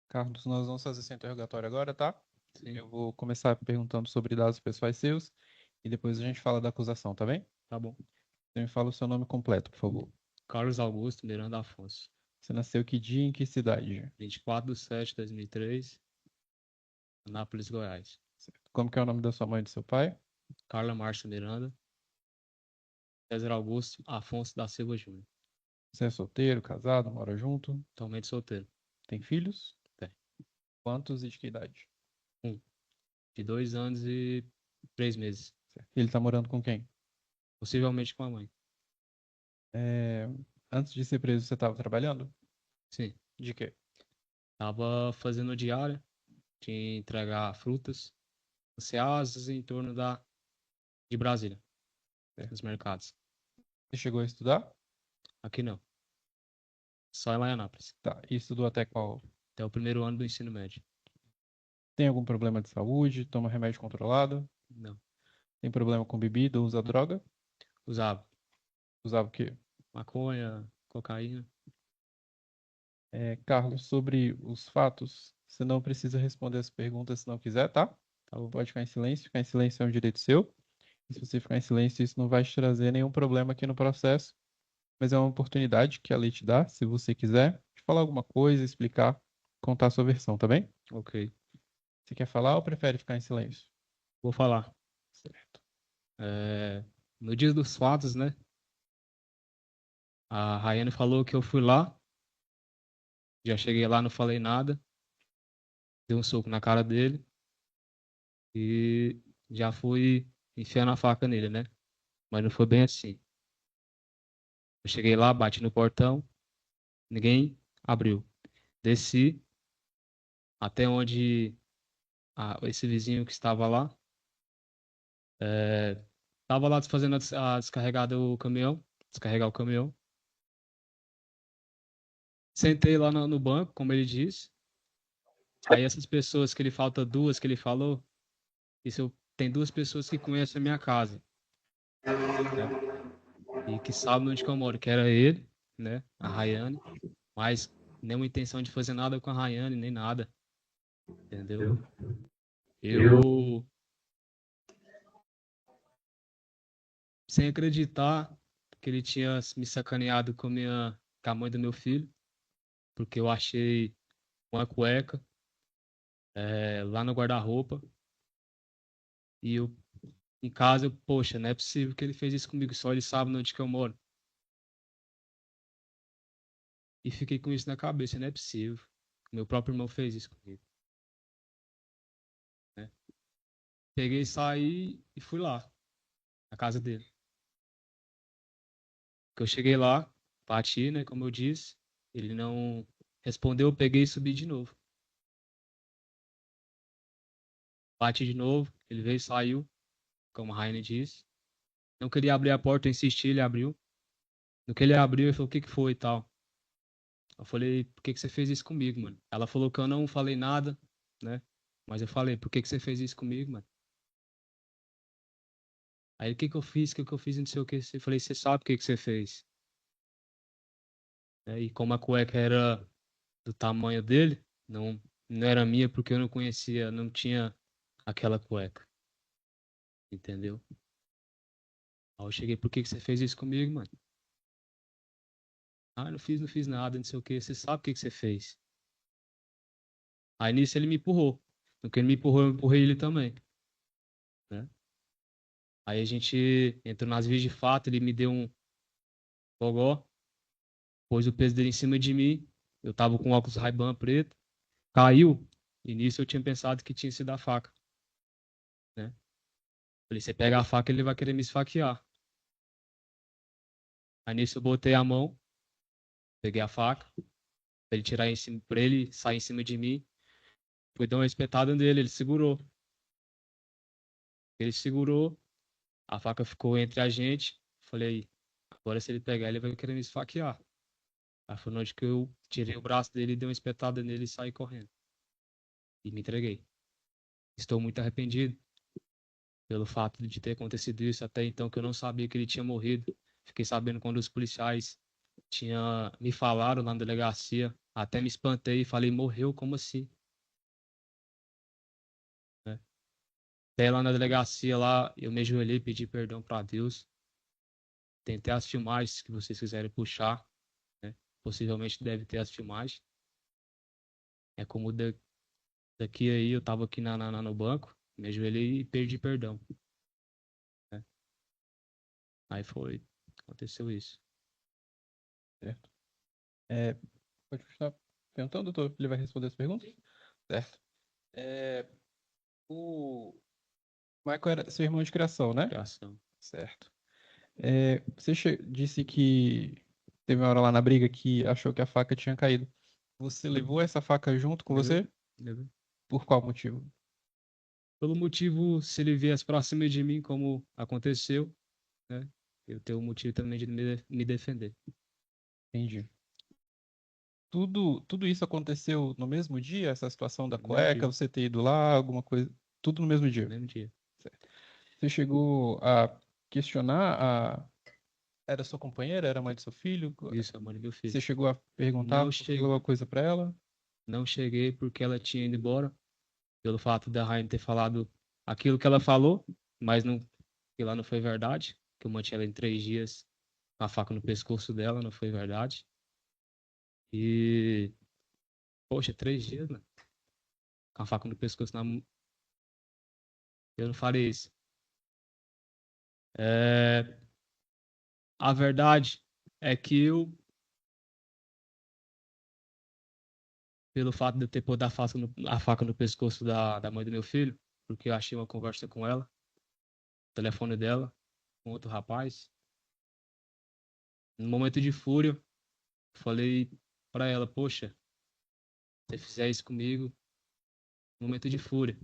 Carlos, nós vamos fazer esse interrogatório agora, tá? Sim, Eu vou começar perguntando sobre dados pessoais seus e depois a gente fala da acusação, tá bem? tá bom. Você me fala o seu nome completo, por favor. Carlos Augusto Miranda Afonso, Você nasceu que dia e em que cidade? 24/7/2003, Anápolis, Goiás. Como que é o nome da sua mãe e do seu pai? Carla Márcia Miranda, César Augusto Afonso da Silva Júnior. Você é solteiro, casado, mora junto? Atualmente solteiro. Tem filhos? Tem. Quantos e de que idade? Um, de 2 anos e 3 meses. Certo. Ele tá morando com quem? Possivelmente com a mãe. É, Antes de ser preso, você estava trabalhando? Sim. De quê? Tava fazendo diária de entregar frutas no Ceasas em torno de Brasília, Certo. nos mercados. Você chegou a estudar? Aqui não. Só em Anápolis. Tá. E estudou até qual? Até o primeiro ano do ensino médio. Tem algum problema de saúde? Toma remédio controlado? Não. Tem problema com bebida? Usa droga? Usava Usava o quê? maconha, cocaína. Carlos, sobre os fatos, você não precisa responder as perguntas se não quiser, tá? Tá bom. Pode ficar em silêncio. Ficar em silêncio é um direito seu. E se você ficar em silêncio, isso não vai te trazer nenhum problema aqui no processo. Mas é uma oportunidade que a lei te dá, se você quiser, de falar alguma coisa, explicar, contar a sua versão, tá bem? Ok. Você quer falar ou prefere ficar em silêncio? Vou falar. Certo. No dia dos fatos, né? A Rayane falou que eu fui lá. Já cheguei lá, não falei nada. Dei um soco na cara dele. E já fui enfiando a faca nele, né? Mas não foi bem assim. Eu cheguei lá, bati no portão. Ninguém abriu. Desci até onde esse vizinho que estava lá. Estava lá fazendo a descarregar do caminhão. Descarregar o caminhão. Sentei lá no banco, como ele disse. Aí essas pessoas que ele falta duas que ele falou, tem duas pessoas que conhecem a minha casa, né? E que sabem onde que eu moro, que era ele, né? A Rayane, mas nenhuma intenção de fazer nada com a Rayane, nem nada, entendeu? Eu, sem acreditar que ele tinha me sacaneado com a mãe do meu filho, porque eu achei uma cueca lá no guarda-roupa e eu em casa, poxa, não é possível que ele fez isso comigo, só ele sabe onde que eu moro. E fiquei com isso na cabeça, não é possível. Meu próprio irmão fez isso comigo, né? Peguei, saí e fui lá, na casa dele. Que eu cheguei lá, bati, né, como eu disse. Ele não respondeu, eu peguei e subi de novo. Bati de novo, ele veio e saiu, como a Raine disse. Não queria abrir a porta, eu insisti, ele abriu. No que ele abriu, ele falou, o que que foi e tal. Eu falei, por que que você fez isso comigo, mano? Ela falou que eu não falei nada, né? Mas eu falei, por que que você fez isso comigo, mano? Aí, o que que eu fiz? O que que eu fiz? Não sei o que. Eu falei, você sabe o que que você fez? E como a cueca era do tamanho dele, não era minha porque eu não conhecia, não tinha aquela cueca, entendeu? Aí eu cheguei, por que que você fez isso comigo, mano? Ah, não fiz nada, não sei o que. Você sabe o que que você fez? Aí nisso ele me empurrou. No que ele me empurrou, eu empurrei ele também, né? Aí a gente entrou nas vias de fato, ele me deu um gogó, pôs o peso dele em cima de mim. Eu tava com óculos Ray-Ban preto, caiu. E nisso eu tinha pensado que tinha sido a faca, né? Falei, você pega a faca, ele vai querer me esfaquear. Aí nisso eu botei a mão, peguei a faca, pra ele tirar em cima, pra ele sair em cima de mim. Fui dar uma espetada nele, ele segurou. Ele segurou, a faca ficou entre a gente. Falei, agora se ele pegar, ele vai querer me esfaquear. Aí foi onde que eu tirei o braço dele, dei uma espetada nele e saí correndo. E me entreguei. Estou muito arrependido pelo fato de ter acontecido isso até então, que eu não sabia que ele tinha morrido. Fiquei sabendo quando os policiais me falaram lá na delegacia Até me espantei e falei, morreu? Como assim? Né? Até lá na delegacia, lá, eu me ajoelhei, pedi perdão para Deus. Tentei as filmagens que vocês quiserem puxar, né? Possivelmente deve ter as filmagens. É como daqui aí, eu tava aqui no banco, me ajoelhei e pedi perdão, né? Aí foi, aconteceu isso. Certo. É, pode continuar perguntando, doutor? Ele vai responder as perguntas? Certo. É, o Michael era seu irmão de criação, né? Criação. Certo. Você disse que teve uma hora lá na briga que achou que a faca tinha caído. Você levou essa faca junto com Levei, você? levei. Por qual motivo? Pelo motivo, se ele viesse pra cima de mim, como aconteceu, né? Eu tenho um motivo também de me defender. Entendi. Tudo isso aconteceu no mesmo dia? Essa situação da No mesmo cueca, dia. você ter ido lá, alguma coisa? Tudo no mesmo No dia. mesmo dia. Certo. Você chegou a questionar Era sua companheira? Era a mãe do seu filho? Isso, a mãe do meu filho. Você chegou a perguntar, Não falou cheguei, alguma coisa pra ela? não cheguei porque ela tinha ido embora, pelo fato da Rainha ter falado aquilo que ela falou, mas não, que lá não foi verdade, que eu mantinha ela em 3 dias com a faca no pescoço dela, não foi verdade. E, poxa, 3 dias, né? Com a faca no pescoço, eu não farei isso. É, a verdade é que eu, pelo fato de eu ter posto a faca no pescoço da mãe do meu filho, porque eu achei uma conversa com ela, o telefone dela, com outro rapaz, no momento de fúria, falei pra ela, poxa, se você fizer isso comigo, no momento de fúria.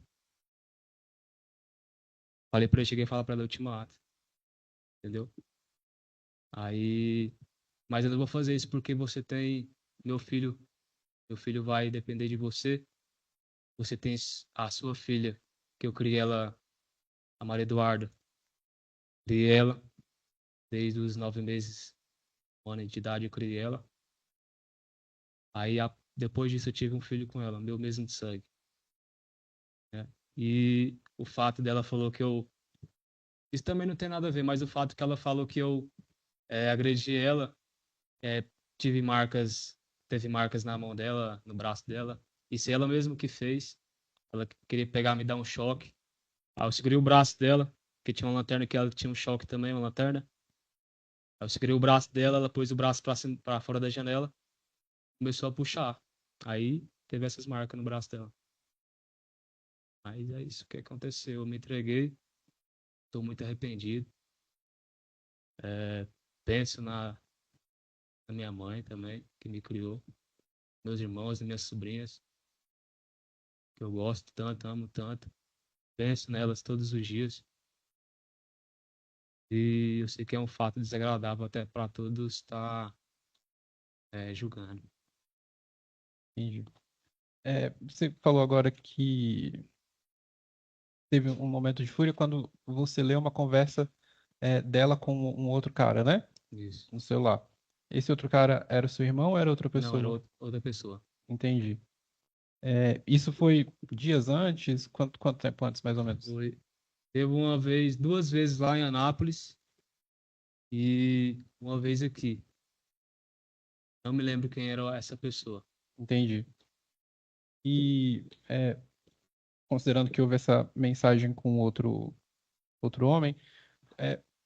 Falei pra ela, cheguei a falar pra ela, eu te mato, entendeu? Aí, mas eu não vou fazer isso porque você tem meu filho, meu filho vai depender de você. Você tem a sua filha, que eu criei ela, a Maria Eduarda, criei ela desde os 9 meses, 1 ano de idade, eu criei ela. Aí, depois disso, eu tive um filho com ela, meu mesmo de sangue, né? E o fato dela falou que eu. Isso também não tem nada a ver, mas o fato que ela falou que eu agredi ela, é, tive marcas, teve marcas na mão dela, no braço dela. Isso ela mesmo que fez. Ela queria pegar, me dar um choque. Aí eu segurei o braço dela, que tinha uma lanterna que ela tinha um choque também, uma lanterna. Aí eu segurei o braço dela, ela pôs o braço pra fora da janela, começou a puxar. Aí teve essas marcas no braço dela. Mas é isso que aconteceu. Eu me entreguei, tô muito arrependido. É, penso na minha mãe também, que me criou, meus irmãos e minhas sobrinhas, que eu gosto tanto, amo tanto. Penso nelas todos os dias. E eu sei que é um fato desagradável até para todos estar julgando. Entendi. Você falou agora que teve um momento de fúria quando você leu uma conversa dela com um outro cara, né? Isso. No celular. Esse outro cara era o seu irmão ou era outra Não, era pessoa? outra pessoa. Entendi. Isso foi dias antes? Quanto tempo antes, mais ou menos? Foi. Teve uma vez, 2 vezes lá em Anápolis e uma vez aqui. Não me lembro quem era essa pessoa. Entendi. E considerando que houve essa mensagem com outro homem,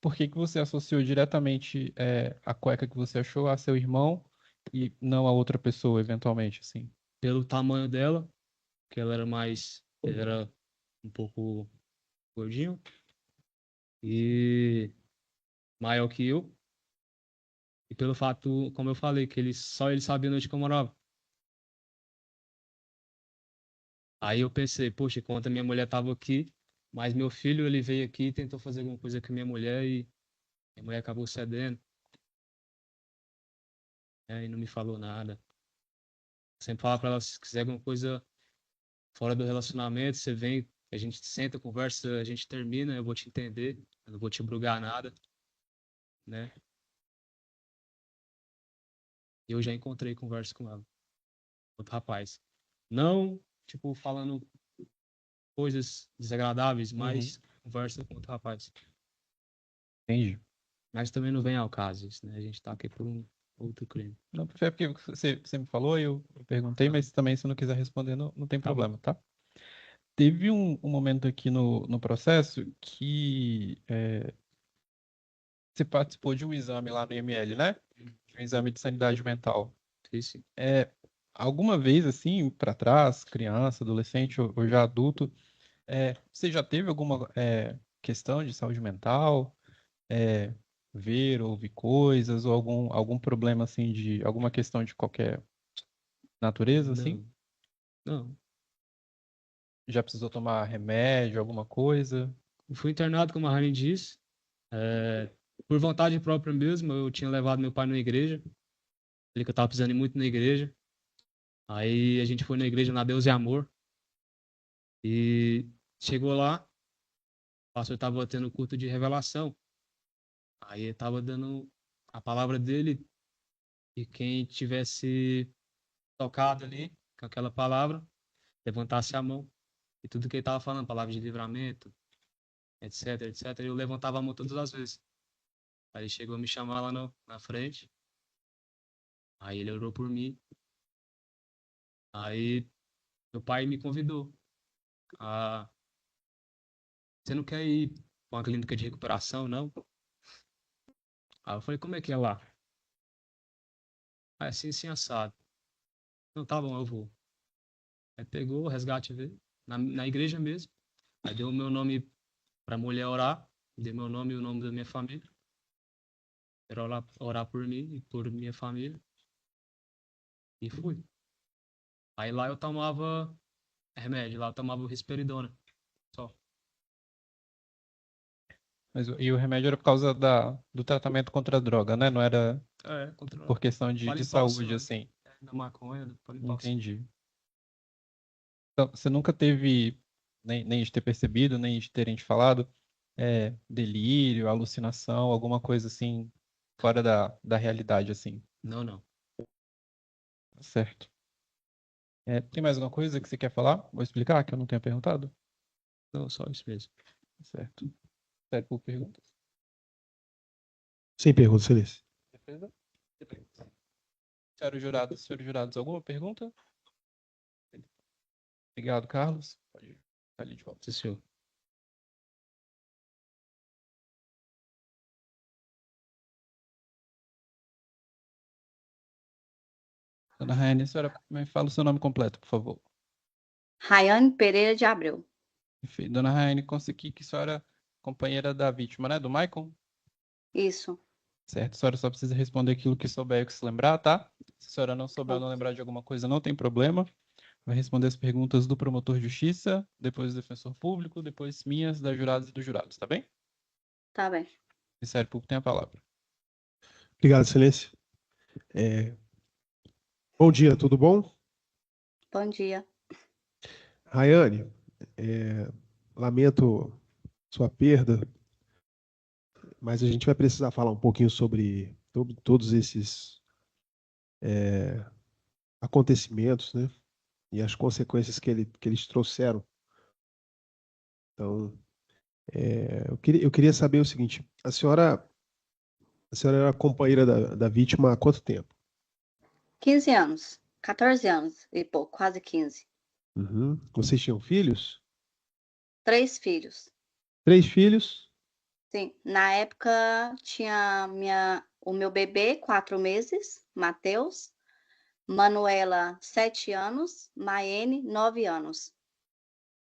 por que que você associou diretamente a cueca que você achou a seu irmão e não a outra pessoa, eventualmente, assim? Pelo tamanho dela, que ela era mais. Ele era um pouco gordinho e maior que eu. E pelo fato, como eu falei, que só ele sabia onde que eu morava. Aí eu pensei, poxa, enquanto a minha mulher estava aqui, mas meu filho ele veio aqui e tentou fazer alguma coisa com a minha mulher e minha mulher acabou cedendo, né, e não me falou nada. Sempre falava para ela, se quiser alguma coisa fora do relacionamento, você vem, a gente senta, conversa, a gente termina, eu vou te entender, eu não vou te brugar nada, né? E eu já encontrei conversa com ela. outro rapaz. Não, tipo, falando coisas desagradáveis, Uhum. mas conversa com outro rapaz. Entendi. Mas também não vem ao caso isso, né? A gente tá aqui por um outro crime. Não, é porque você me falou e eu perguntei, Ah, mas também se não quiser responder, não tem tá bom. problema, tá? Teve um momento aqui no processo que você participou de um exame lá no IML, né? Um exame de sanidade mental. Sim. É, alguma vez, assim, para trás, criança, adolescente ou já adulto, você já teve alguma questão de saúde mental? É, ver, ouvir coisas, ou algum problema, assim, de alguma questão de qualquer natureza, assim? Não, não. Já precisou tomar remédio, alguma coisa? Eu fui internado, como a Rani disse, por vontade própria mesmo. Eu tinha levado meu pai na igreja. Ele que eu tava precisando ir muito na igreja. Aí a gente foi na igreja na Deus e Amor. E chegou lá, o pastor estava tendo culto de revelação. Aí ele estava dando a palavra dele e quem tivesse tocado ali com aquela palavra, levantasse a mão. E tudo que ele estava falando, palavra de livramento, etc, etc, eu levantava a mão todas as vezes. Aí ele chegou a me chamar lá na frente. Aí ele orou por mim. Aí meu pai me convidou. Ah, você não quer ir para uma clínica de recuperação, não? Aí eu falei, como é que é lá? Ah, é assim, assim, assado. Não, tá bom, eu vou. Aí pegou o resgate, veio, na igreja mesmo. Aí deu o meu nome pra mulher orar. Dei meu nome e o nome da minha família. Era orar por mim e por minha família. E fui. Aí lá eu tomava remédio, lá eu tomava risperidona. Só. Mas, e o remédio era por causa do tratamento contra a droga, né? Não era Contra por questão pra de limpar o saúde, sangue. assim. Da maconha, pra limpar o sangue. Entendi. Então, você nunca teve, nem de ter percebido, nem de terem te falado, delírio, alucinação, alguma coisa assim, fora da realidade, assim. Não, não. Certo. Tem mais alguma coisa que você quer falar? Vou explicar, que eu não tenho perguntado? Não, só isso mesmo. Certo. Sério, por perguntas. Sem pergunta, Celeste. Defesa? Defesa. Senhores jurados, alguma pergunta? Obrigado, Carlos. Pode ir ali de volta. Sim, senhor. Dona Raiane, a senhora me fala o seu nome completo, por favor. Rayane Pereira de Abreu. Perfeito. Dona Raiane, consegui que a senhora é companheira da vítima, né? Do Michael? Isso. Certo? A senhora só precisa responder aquilo que souber e que se lembrar, tá? Se a senhora não souber ou Bom, não lembrar de alguma coisa, não tem problema. Vai responder as perguntas do promotor de justiça, depois do defensor público, depois minhas, das juradas e dos jurados, tá bem? tá bem. Ministério Público tem a palavra. Obrigado, Excelência. É, bom dia, tudo bom? Bom dia. Rayane, lamento sua perda, mas a gente vai precisar falar um pouquinho sobre todos esses acontecimentos, né? E as consequências que eles trouxeram. Então, eu queria saber o seguinte: a senhora era companheira da vítima há quanto tempo? 15 anos. 14 anos e pouco, quase 15. Uhum. Vocês tinham filhos? 3 filhos. 3 filhos? Sim, na época tinha o meu bebê, 4 meses, Matheus, Manuela, 7 anos, Maene, 9 anos.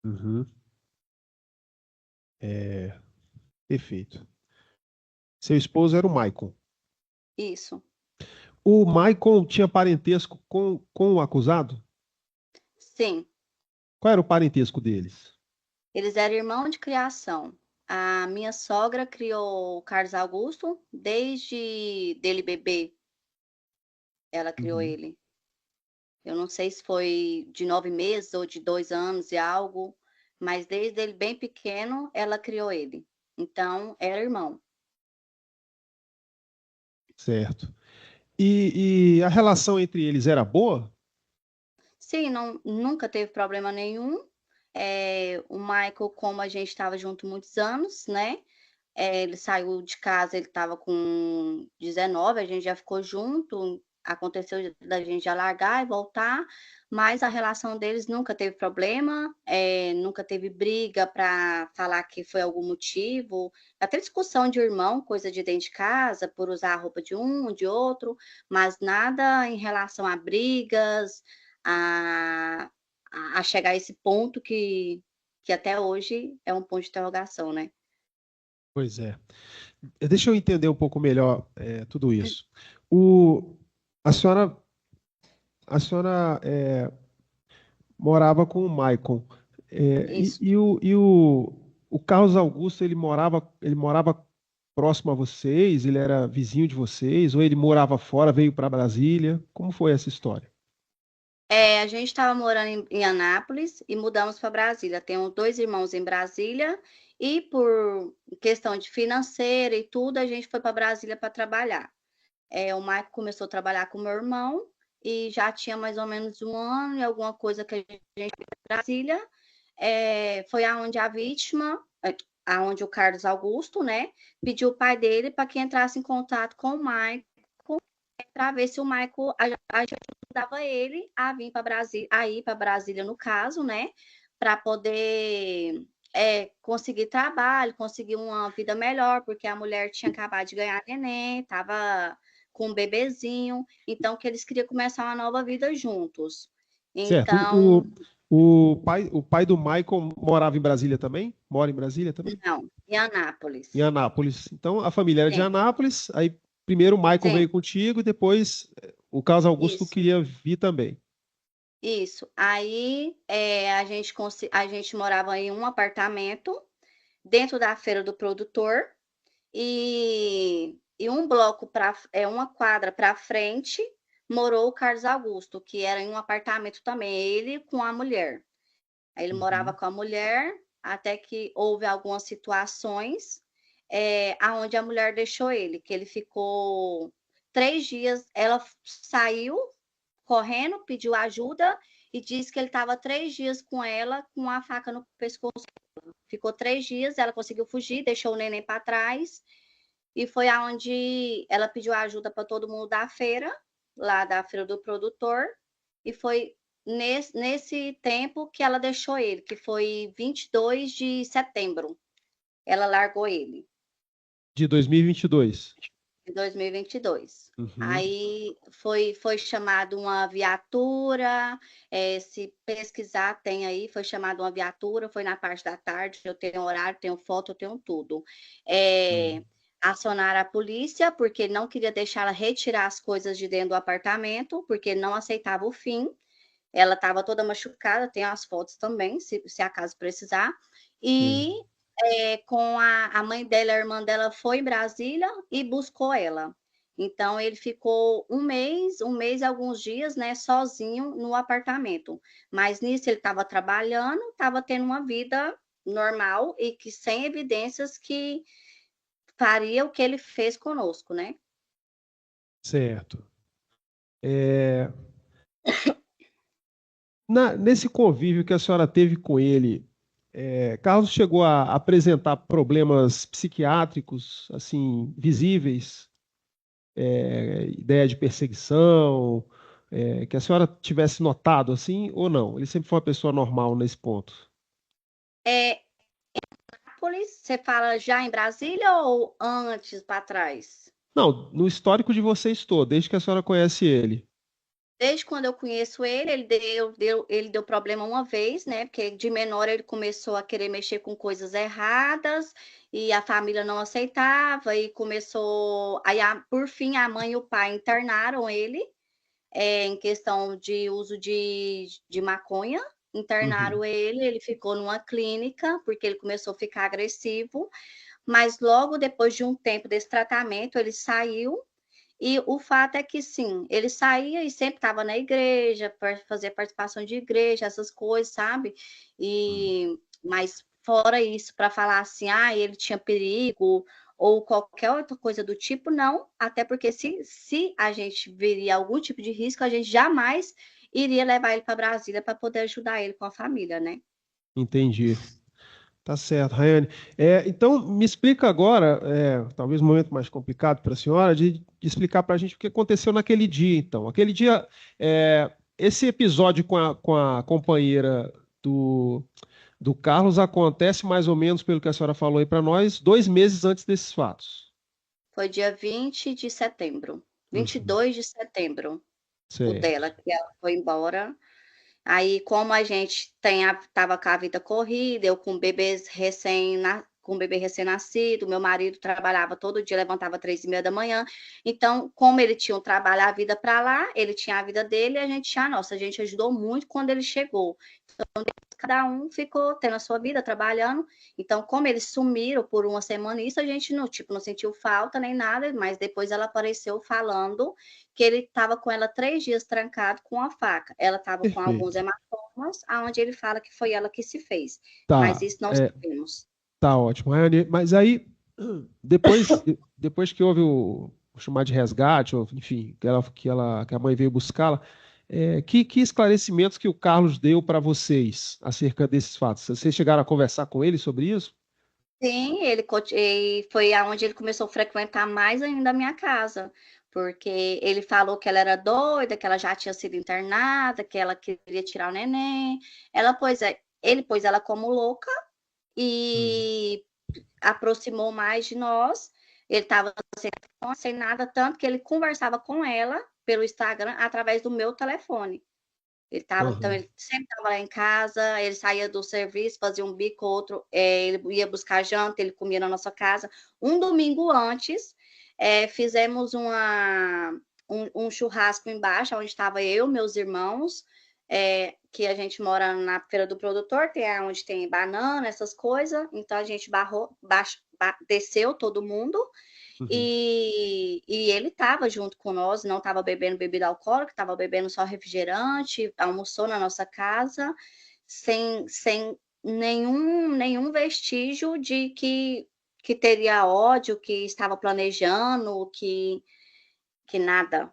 Uhum. É, perfeito. Seu esposo era o Maicon. Isso. O Maicon tinha parentesco com o acusado? Sim, Qual era o parentesco deles? eles eram irmãos de criação. A minha sogra criou o Carlos Augusto desde dele bebê, ela criou Uhum. ele. Eu não sei se foi de 9 meses ou de 2 anos e algo, mas desde ele bem pequeno, ela criou ele. Então, era irmão. Certo. E a relação entre eles era boa? Sim, nunca teve problema nenhum. O Michael, como a gente estava junto muitos anos, né? Ele saiu de casa, ele estava com 19, a gente já ficou junto. Aconteceu da gente já largar e voltar, mas a relação deles nunca teve problema, nunca teve briga para falar que foi algum motivo. Até discussão de irmão, coisa de dentro de casa, por usar a roupa de um, de outro, mas nada em relação a brigas, a, a chegar a esse ponto que até hoje é um ponto de interrogação, né? Pois é. Deixa eu entender um pouco melhor tudo isso. O, a senhora, a senhora morava com o Maicon. Isso. O Carlos Augusto, ele morava próximo a vocês? Ele era vizinho de vocês? Ou ele morava fora, veio para Brasília? Como foi essa história? A gente estava morando em Anápolis e mudamos para Brasília. Tenho 2 irmãos em Brasília e por questão de financeira e tudo, a gente foi para Brasília para trabalhar. O Marco começou a trabalhar com meu irmão e já tinha mais ou menos 1 ano e alguma coisa que a gente foi para Brasília. Foi aonde a vítima, aonde o Carlos Augusto, né, pediu o pai dele para que entrasse em contato com o Michael para ver se o Michael ajudava ele a vir para Brasília, a ir para Brasília no caso, né, para poder conseguir trabalho, conseguir uma vida melhor, porque a mulher tinha acabado de ganhar neném, estava com um bebezinho, então que eles queriam começar uma nova vida juntos. Certo. Então, O pai do Michael morava em Brasília também? Mora em Brasília também? não, em Em Anápolis. Anápolis. Então, a família era de Sim, Anápolis, aí primeiro o Michael sim, veio contigo e depois o Carlos Augusto isso. queria vir também. Isso. Aí a gente morava em um apartamento dentro da feira do produtor e um bloco uma quadra para frente morou o Carlos Augusto, que era em um apartamento também, ele com a mulher. Aí ele morava Uhum. com a mulher até que houve algumas situações aonde a mulher deixou ele, que ele ficou 3 dias, ela saiu correndo, pediu ajuda e disse que ele estava 3 dias com ela com a faca no pescoço. Ficou 3 dias, ela conseguiu fugir, deixou o neném para trás e foi aonde ela pediu ajuda para todo mundo da feira, lá da feira do produtor, e foi nesse tempo que ela deixou ele, que foi 22 de setembro. Ela largou ele. De 2022. Em 2022. Uhum. Aí foi chamado uma viatura, se pesquisar tem aí, foi chamado uma viatura, foi na parte da tarde, eu tenho horário, tenho foto, eu tenho tudo. Hum. Acionaram a polícia, porque não queria deixar ela retirar as coisas de dentro do apartamento, porque não aceitava o fim. Ela estava toda machucada, tem as fotos também, se acaso precisar. E Sim. com a mãe dela, a irmã dela foi em Brasília e buscou ela. Então ele ficou um mês e alguns dias, né, sozinho no apartamento. Mas nisso ele estava trabalhando, estava tendo uma vida normal e que sem evidências que faria o que ele fez conosco, né? Certo. É, nesse convívio que a senhora teve com ele, Carlos chegou a apresentar problemas psiquiátricos, assim, visíveis, ideia de perseguição, que a senhora tivesse notado, assim, ou não? Ele sempre foi uma pessoa normal nesse ponto. É, Nápoles, você fala já em Brasília ou antes para trás? Não, no histórico de vocês todo, desde que a senhora conhece ele. Desde quando eu conheço ele, ele deu problema uma vez, né? Porque de menor ele começou a querer mexer com coisas erradas e a família não aceitava e começou. Aí, por fim, a mãe e o pai internaram ele em questão de uso de maconha. Uhum. Internaram ele, ele ficou numa clínica porque ele começou a ficar agressivo, mas logo depois de um tempo desse tratamento, ele saiu e o fato é que sim, ele saía e sempre estava na igreja, para fazer participação de igreja, essas coisas, sabe? Mas fora isso, para falar assim, ele tinha perigo ou qualquer outra coisa do tipo, não, até porque se a gente veria algum tipo de risco, a gente jamais iria levar ele para Brasília para poder ajudar ele com a família, né? Entendi. Tá certo, Rayane. Então, me explica agora, talvez um momento mais complicado para a senhora, de explicar para a gente o que aconteceu naquele dia, então. Aquele dia, esse episódio com a companheira do Carlos acontece mais ou menos, pelo que a senhora falou aí para nós, 2 meses antes desses fatos. Foi dia 20 de setembro, Uhum, 22 de setembro, o dela, certo. que ela foi embora. Aí, como a gente tava com a vida corrida, eu com com um bebê recém-nascido, meu marido trabalhava todo dia, levantava 3h30 da manhã. Então, como ele tinha um trabalho, a vida para lá, ele tinha a vida dele, e a gente tinha a nossa. A gente ajudou muito quando ele chegou. Cada um ficou tendo a sua vida, trabalhando. Então, como eles sumiram por uma semana, isso a gente não sentiu falta nem nada, mas depois ela apareceu falando que ele estava com ela 3 dias trancado com a faca. Ela estava com alguns Perfeito. hematomas, aonde ele fala que foi ela que se fez. Mas Tá, isso não sabemos. tá ótimo, Rayane. Mas aí, depois, depois que houve o chamado de resgate, ou, enfim, que a mãe veio buscá-la, que esclarecimentos que o Carlos deu para vocês acerca desses fatos? Vocês chegaram a conversar com ele sobre isso? Sim, e foi aonde ele começou a frequentar mais ainda a minha casa, porque ele falou que ela era doida, que ela já tinha sido internada, que ela queria tirar o neném. Ele pôs ela como louca Hum. e aproximou mais de nós. Ele estava sem nada, tanto que ele conversava com ela pelo Instagram através do meu telefone. Então Aham. ele sempre estava lá em casa, ele saía do serviço, fazia um bico, outro, ele ia buscar janta, ele comia na nossa casa. Um domingo antes, fizemos um churrasco embaixo, onde estava eu, meus irmãos, que a gente mora na Feira do Produtor, onde tem banana, essas coisas. Então a gente desceu todo mundo. Uhum. E ele estava junto com nós, não estava bebendo bebida alcoólica, estava bebendo só refrigerante, almoçou na nossa casa, sem nenhum vestígio de que teria ódio, que estava planejando, que nada.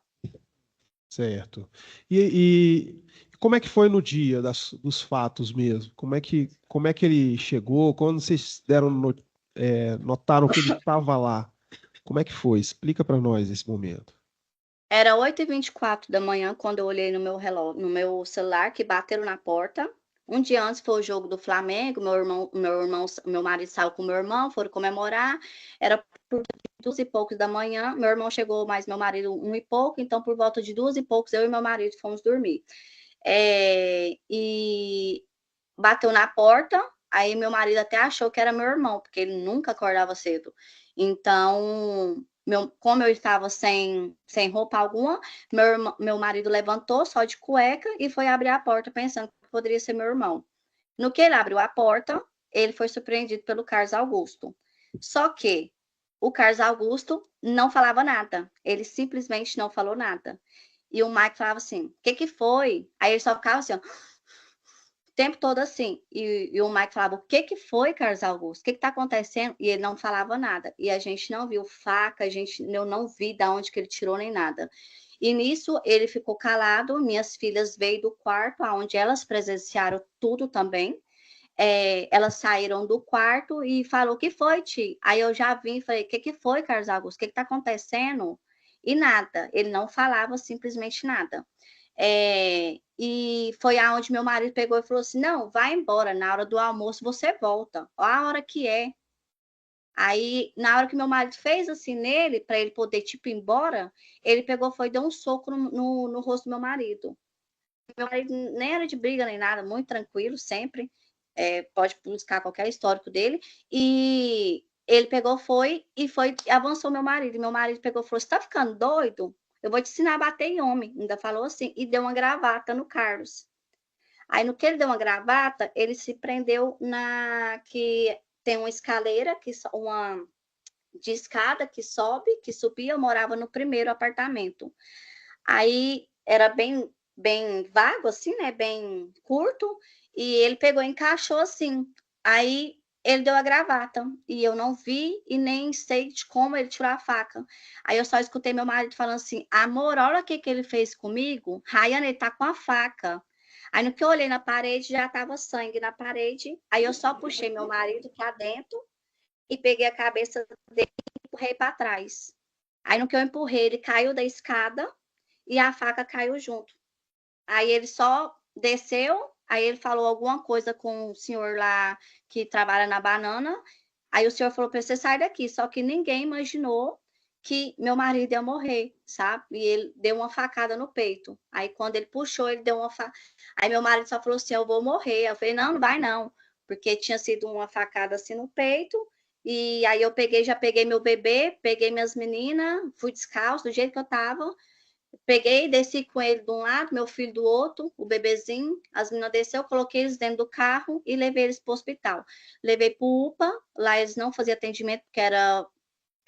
Certo. E como é que foi no dia dos fatos mesmo? Como é que ele chegou? Quando vocês notaram que ele estava lá? Como é que foi? Explica para nós esse momento. Era 8h24 da manhã quando eu olhei no meu relógio, no meu celular, que bateram na porta. Um dia antes foi o jogo do Flamengo, meu marido saiu com meu irmão, foram comemorar. Era por 2h e poucos da manhã. Meu irmão chegou, mais meu marido 1h e pouco, então por volta de 2h e poucos eu e meu marido fomos dormir. E bateu na porta, aí meu marido até achou que era meu irmão, porque ele nunca acordava cedo. Então, como eu estava sem roupa alguma, meu marido levantou só de cueca e foi abrir a porta pensando que poderia ser meu irmão. No que ele abriu a porta, ele foi surpreendido pelo Carlos Augusto. Só que o Carlos Augusto não falava nada, ele simplesmente não falou nada. E o Mike falava assim: o que foi? Aí ele só ficava assim, ó, o tempo todo assim. E o Mike falava: o que foi, Carlos Augusto? O que está acontecendo? E ele não falava nada. E a gente não viu faca, eu não vi de onde que ele tirou nem nada. E nisso ele ficou calado. Minhas filhas veio do quarto, onde elas presenciaram tudo também. Elas saíram do quarto e falou: o que foi, Ti? Aí eu já vim e falei: o que foi, Carlos Augusto? O que está acontecendo? E nada. Ele não falava simplesmente nada. E foi aonde meu marido pegou e falou assim: não, vai embora, na hora do almoço você volta, olha a hora que é. Aí, na hora que meu marido fez assim nele, para ele poder, tipo, ir embora, ele pegou, foi e deu um soco no rosto do meu marido. Meu marido nem era de briga nem nada, muito tranquilo, sempre. Pode buscar qualquer histórico dele. E ele pegou, avançou meu marido. E meu marido pegou e falou: você tá ficando doido? Eu vou te ensinar a bater em homem. Ainda falou assim, e deu uma gravata no Carlos. Aí, no que ele deu uma gravata, ele se prendeu que tem uma escaleira, uma de escada que subia. Eu morava no primeiro apartamento. Aí era bem vago, assim, né? Bem curto. E ele pegou e encaixou assim. Aí ele deu a gravata e eu não vi e nem sei de como ele tirou a faca. Aí eu só escutei meu marido falando assim: amor, olha o que ele fez comigo. Rayane, ele tá com a faca. Aí no que eu olhei na parede, já tava sangue na parede. Aí eu só puxei meu marido para dentro e peguei a cabeça dele e empurrei para trás. Aí no que eu empurrei, ele caiu da escada e a faca caiu junto. Aí ele só desceu, aí ele falou alguma coisa com o senhor lá que trabalha na banana. Aí o senhor falou para você sair daqui, só que ninguém imaginou que meu marido ia morrer, sabe? E ele deu uma facada no peito. Aí quando ele puxou, ele deu uma facada. Aí meu marido só falou assim: eu vou morrer. Eu falei: não, não vai não, porque tinha sido uma facada assim no peito. E aí eu peguei, já peguei meu bebê, peguei minhas meninas, fui descalço do jeito que eu tava. Peguei, desci com ele de um lado, meu filho do outro, o bebezinho. As meninas desceu, coloquei eles dentro do carro e levei eles para o hospital. Levei para o UPA, lá eles não faziam atendimento porque era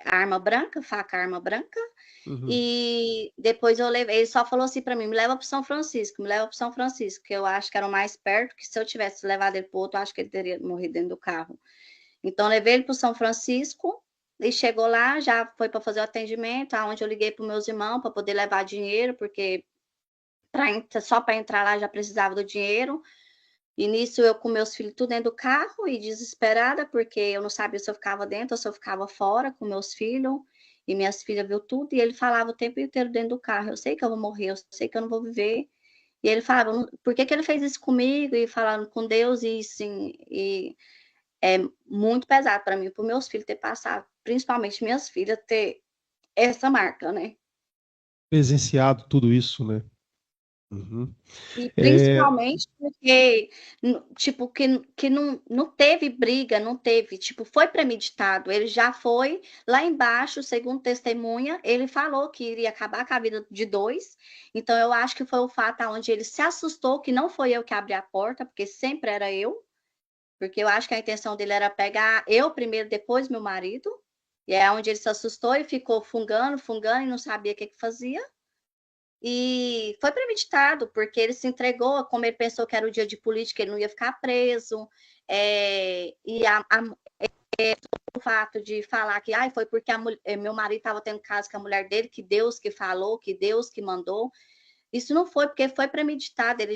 arma branca, faca arma branca. Uhum. E depois eu levei, ele só falou assim para mim: me leva para São Francisco, me leva para São Francisco, que eu acho que era o mais perto, que se eu tivesse levado ele para o outro, eu acho que ele teria morrido dentro do carro. Então, levei ele para o São Francisco e chegou lá, já foi para fazer o atendimento, aonde eu liguei para os meus irmãos para poder levar dinheiro, porque só para entrar lá já precisava do dinheiro. E nisso eu com meus filhos tudo dentro do carro e desesperada, porque eu não sabia se eu ficava dentro ou se eu ficava fora com meus filhos. E minhas filhas viu tudo e ele falava o tempo inteiro dentro do carro: eu sei que eu vou morrer, eu sei que eu não vou viver. E ele falava: por que ele fez isso comigo? E falando com Deus, e sim, e é muito pesado para mim, para os meus filhos ter passado, principalmente minhas filhas, ter essa marca, né? Presenciado tudo isso, né? Uhum. E É, principalmente porque, tipo, que não teve briga, não teve, tipo, foi premeditado. Ele já foi lá embaixo, segundo testemunha, ele falou que iria acabar com a vida de dois. Então, eu acho que foi o fato onde ele se assustou, que não foi eu que abri a porta, porque sempre era eu. Porque eu acho que a intenção dele era pegar eu primeiro, depois meu marido. E é onde ele se assustou e ficou fungando, fungando e não sabia o que fazia. E foi premeditado, porque ele se entregou, como ele pensou que era o dia de política, ele não ia ficar preso. O fato de falar que foi porque meu marido estava tendo caso com a mulher dele, que Deus que falou, que Deus que mandou. Isso não foi porque foi premeditado, ele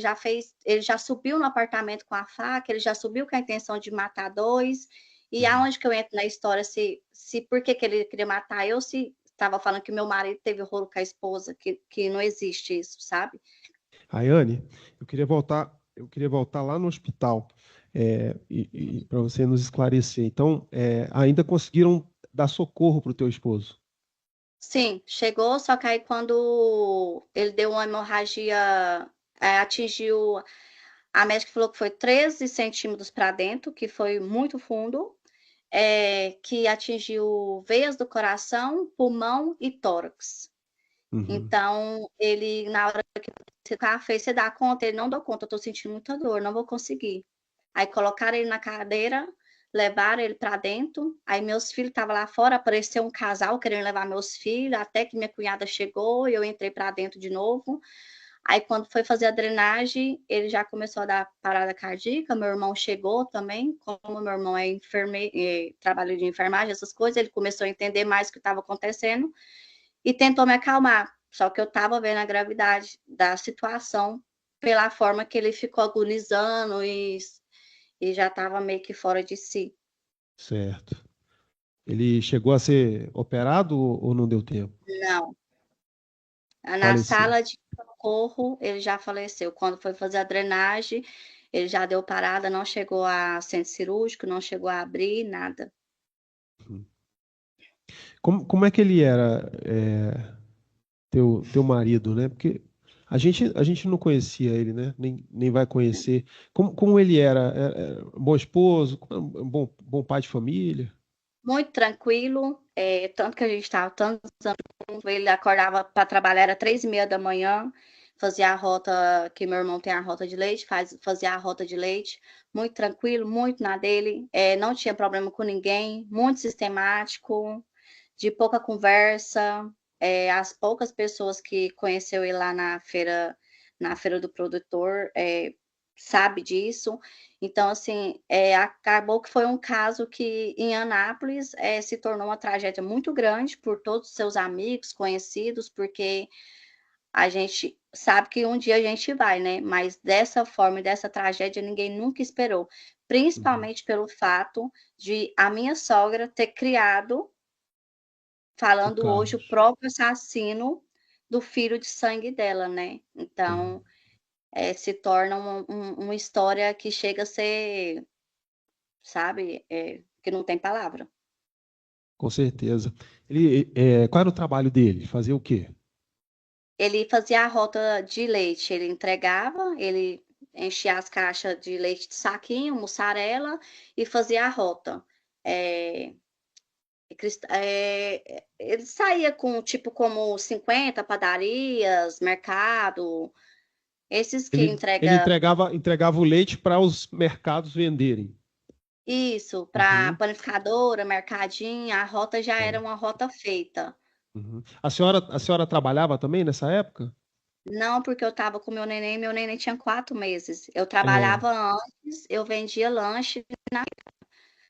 já subiu no apartamento com a faca, ele já subiu com a intenção de matar dois. E aonde que eu entro na história, se por que ele queria matar eu, se estava falando que meu marido teve rolo com a esposa, que não existe isso, sabe? Rayane, eu queria voltar lá no hospital e para você nos esclarecer. Então, ainda conseguiram dar socorro para o teu esposo? Sim, chegou, só que aí quando ele deu uma hemorragia, atingiu, a médica falou que foi 13 centímetros para dentro, que foi muito fundo, que atingiu veias do coração, pulmão e tórax. Uhum. Então, ele, na hora que você fez, você dá conta? Ele não deu conta, eu tô sentindo muita dor, não vou conseguir. Aí colocaram ele na cadeira, levaram ele para dentro. Aí meus filhos estavam lá fora, apareceu um casal querendo levar meus filhos, até que minha cunhada chegou e eu entrei para dentro de novo. Aí quando foi fazer a drenagem, ele já começou a dar parada cardíaca, meu irmão chegou também, como meu irmão é enfermeiro, trabalho de enfermagem, essas coisas, ele começou a entender mais o que estava acontecendo e tentou me acalmar. Só que eu estava vendo a gravidade da situação pela forma que ele ficou agonizando e já estava meio que fora de si. Certo. Ele chegou a ser operado ou não deu tempo? Não. Na Faleceu. sala de socorro, ele já faleceu. Quando foi fazer a drenagem, ele já deu parada, não chegou a centro cirúrgico, não chegou a abrir, nada. Uhum. Como é que ele era, teu marido, né? Porque a gente não conhecia ele, né? Nem vai conhecer. Como ele era? Bom esposo? Bom pai de família? Muito tranquilo, tanto que a gente estava tantos anos junto, ele acordava para trabalhar, era 3h30 da manhã, fazia a rota, que meu irmão tem a rota de leite, fazia a rota de leite, muito tranquilo, muito na dele, não tinha problema com ninguém, muito sistemático, de pouca conversa, as poucas pessoas que conheceu ele lá na feira do produtor, sabe disso. Então, assim, acabou que foi um caso que em Anápolis se tornou uma tragédia muito grande por todos os seus amigos, conhecidos, porque a gente sabe que um dia a gente vai, né? Mas dessa forma e dessa tragédia ninguém nunca esperou. Principalmente pelo fato de a minha sogra ter criado, falando hoje, o Carlos. próprio assassino do filho de sangue dela, né? Então, se torna uma história que chega a ser, sabe, que não tem palavra. Com certeza. Qual era o trabalho dele? Fazia o quê? Ele fazia a rota de leite, ele entregava, ele enchia as caixas de leite de saquinho, mussarela, e fazia a rota. Ele saía com, tipo, como 50 padarias, mercado, esses que Ele entrega entregava o leite para os mercados venderem. isso, para Uhum, panificadora, mercadinho, a rota já era é, uma rota feita. uhum. A senhora trabalhava também nessa época? Não, porque eu estava com meu neném tinha 4 meses. Eu É, trabalhava antes, eu vendia lanche,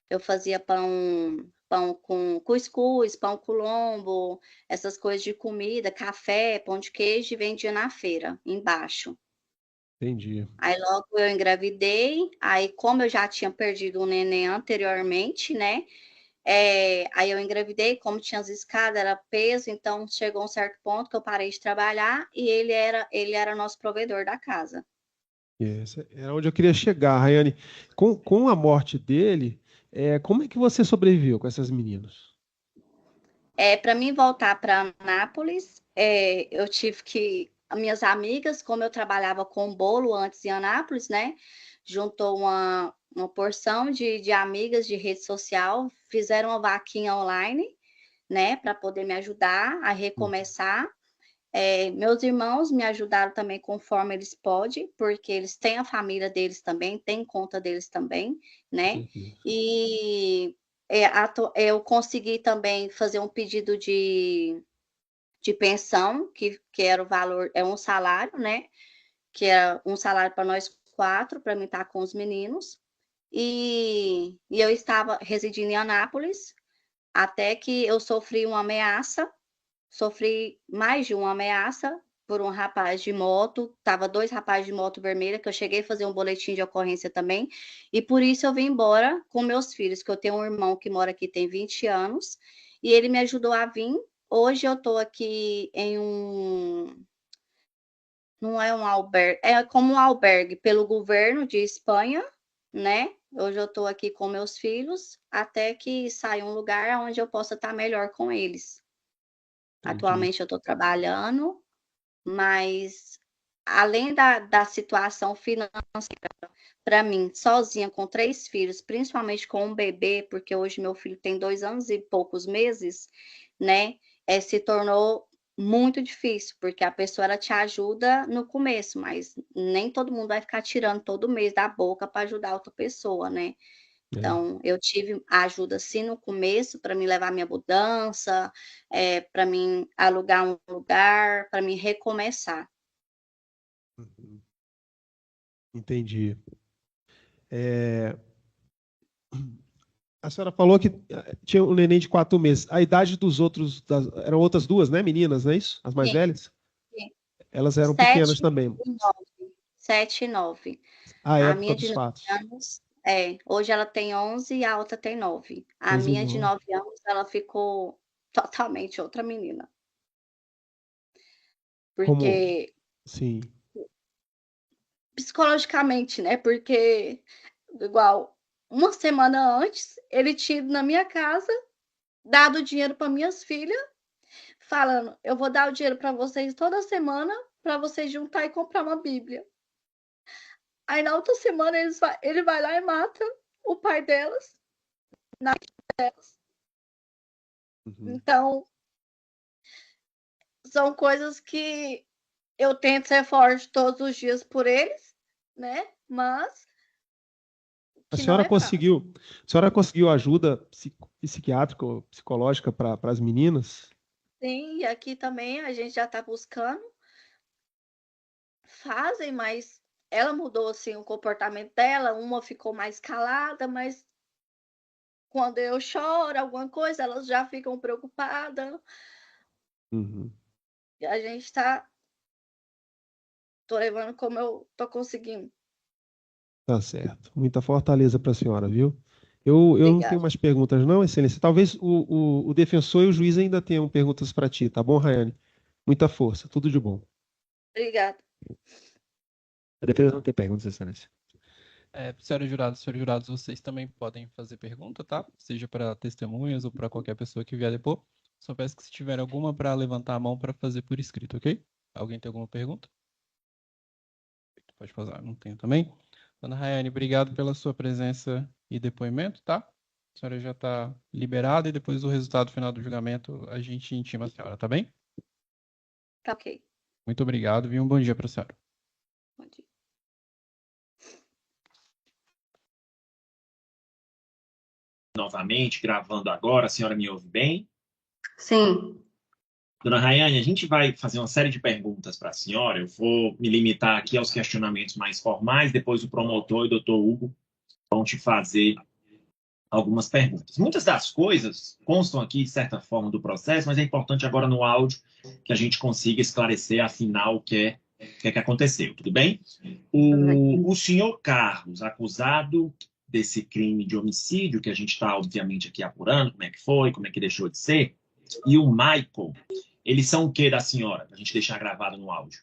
eu fazia pão com cuscuz, pão com lombo, essas coisas de comida, café, pão de queijo e vendia na feira, embaixo. entendi. Aí logo eu engravidei, aí como eu já tinha perdido o neném anteriormente, né, aí eu engravidei, como tinha as escadas, era peso, então chegou um certo ponto que eu parei de trabalhar e ele era nosso provedor da casa. Esse era onde eu queria chegar, Rayane. Com a morte dele, como é que você sobreviveu com essas meninas? Para mim voltar para Anápolis, eu tive que as minhas amigas, como eu trabalhava com bolo antes em Anápolis, né, juntou uma porção de amigas de rede social, fizeram uma vaquinha online, né, para poder me ajudar a Hum, recomeçar. Meus irmãos me ajudaram também conforme eles podem, porque eles têm a família deles também, têm conta deles também, com né? certeza. E eu consegui também fazer um pedido de pensão, que era o valor, é um salário, né? Que é um salário para nós quatro, para mim estar com os meninos. E eu estava residindo em Anápolis, até que eu sofri uma ameaça. Sofri mais de uma ameaça por um rapaz de moto, tava 2 rapazes de moto vermelha, que eu cheguei a fazer um boletim de ocorrência também, e por isso eu vim embora com meus filhos, que eu tenho um irmão que mora aqui tem 20 anos, e ele me ajudou a vir. Hoje eu tô aqui em não é um albergue, é como um albergue pelo governo de Espanha, né. Hoje eu tô aqui com meus filhos, até que saia um lugar onde eu possa estar melhor com eles. Entendi. Atualmente eu estou trabalhando, mas além da situação financeira, para mim, sozinha com 3 filhos, principalmente com um bebê, porque hoje meu filho tem 2 anos e poucos meses, né, se tornou muito difícil, porque a pessoa ela te ajuda no começo, mas nem todo mundo vai ficar tirando todo mês da boca para ajudar outra pessoa, né. É. Então, eu tive ajuda sim no começo para me levar minha mudança, para mim alugar um lugar, para mim recomeçar. Uhum. Entendi. É, A senhora falou que tinha um neném de 4 meses. A idade dos outros, eram outras duas, né, meninas, não é isso? As mais Sim, velhas? sim. Elas eram 7 pequenas também. e 9. 7 e 9. A A época minha de dos 9 fatos. anos hoje ela tem 11 e a outra tem 9. A 11 e minha de 9. 9 anos, ela ficou totalmente outra menina, Como? porque Sim. psicologicamente, né, porque igual, uma semana antes, ele tinha ido na minha casa, dado dinheiro para minhas filhas, falando: "Eu vou dar o dinheiro para vocês toda semana, para vocês juntar e comprar uma bíblia". Aí na outra semana ele vai lá e mata o pai delas, na delas. Uhum. Então, são coisas que eu tento ser forte todos os dias por eles, né, mas A que não senhora é fácil. conseguiu, a senhora conseguiu ajuda psiquiátrica ou psicológica para as meninas? Sim, e aqui também a gente já está buscando, fazem, mas ela mudou assim o comportamento dela, uma ficou mais calada, mas quando eu choro alguma coisa, elas já ficam preocupadas. Uhum. E a gente tô levando como eu tô conseguindo. Tá certo. Muita fortaleza para a senhora, viu? Eu não tenho Obrigada. mais perguntas, não, Excelência. Talvez o defensor e o juiz ainda tenham perguntas para ti, tá bom, Rayane? Muita força, tudo de bom. Obrigada. A defesa não tem perguntas, Excelência. Senhores jurados, vocês também podem fazer pergunta, tá? Seja para testemunhas ou para qualquer pessoa que vier depois. Só peço que se tiver alguma para levantar a mão para fazer por escrito, ok? Alguém tem alguma pergunta? Pode fazer, não tenho também. Dona Rayane, obrigado pela sua presença e depoimento, tá? A senhora já está liberada e depois do resultado final do julgamento a gente intima a senhora, tá bem? Tá ok. Muito obrigado e um bom dia para a senhora. Bom dia. Novamente, gravando agora, a senhora me ouve bem? Sim. Dona Rayane, a gente vai fazer uma série de perguntas para a senhora. Eu vou me limitar aqui aos questionamentos mais formais, depois o promotor e o doutor Hugo vão te fazer algumas perguntas. Muitas das coisas constam aqui, de certa forma, do processo, mas é importante agora no áudio que a gente consiga esclarecer, afinal, o que é que aconteceu, tudo bem? O senhor Carlos, acusado desse crime de homicídio, que a gente está, obviamente, aqui apurando, como é que foi, como é que deixou de ser, e o Michael, eles são o que da senhora? Para a gente deixar gravado no áudio.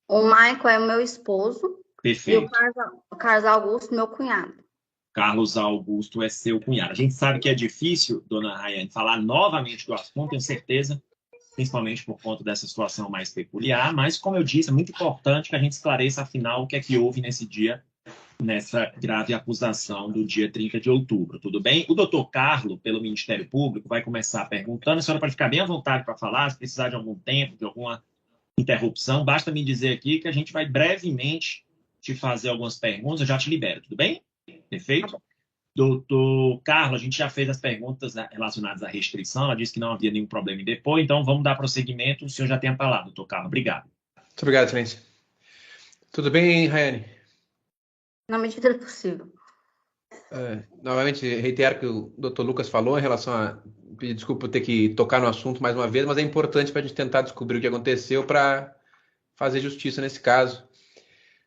O Michael é o meu esposo e Perfeito. o Carlos Augusto, meu cunhado. Carlos Augusto é seu cunhado. A gente sabe que é difícil, dona Rayane, falar novamente do assunto, tenho certeza, principalmente por conta dessa situação mais peculiar, mas, como eu disse, é muito importante que a gente esclareça, afinal, o que é que houve nesse dia, nessa grave acusação do dia 30 de outubro, tudo bem? O doutor Carlos, pelo Ministério Público, vai começar perguntando, a senhora pode ficar bem à vontade para falar, se precisar de algum tempo, de alguma interrupção, basta me dizer aqui que a gente vai brevemente te fazer algumas perguntas, eu já te libero, tudo bem? Perfeito? Doutor Carlos, a gente já fez as perguntas relacionadas à restrição, ela disse que não havia nenhum problema em depor, então vamos dar prosseguimento, o senhor já tem a palavra, doutor Carlos, obrigado. Muito obrigado, Excelência. Tudo bem, Rayane? Na medida do possível. Novamente, reitero o que o doutor Lucas falou em relação a pedir desculpa por ter que tocar no assunto mais uma vez, mas é importante para a gente tentar descobrir o que aconteceu para fazer justiça nesse caso.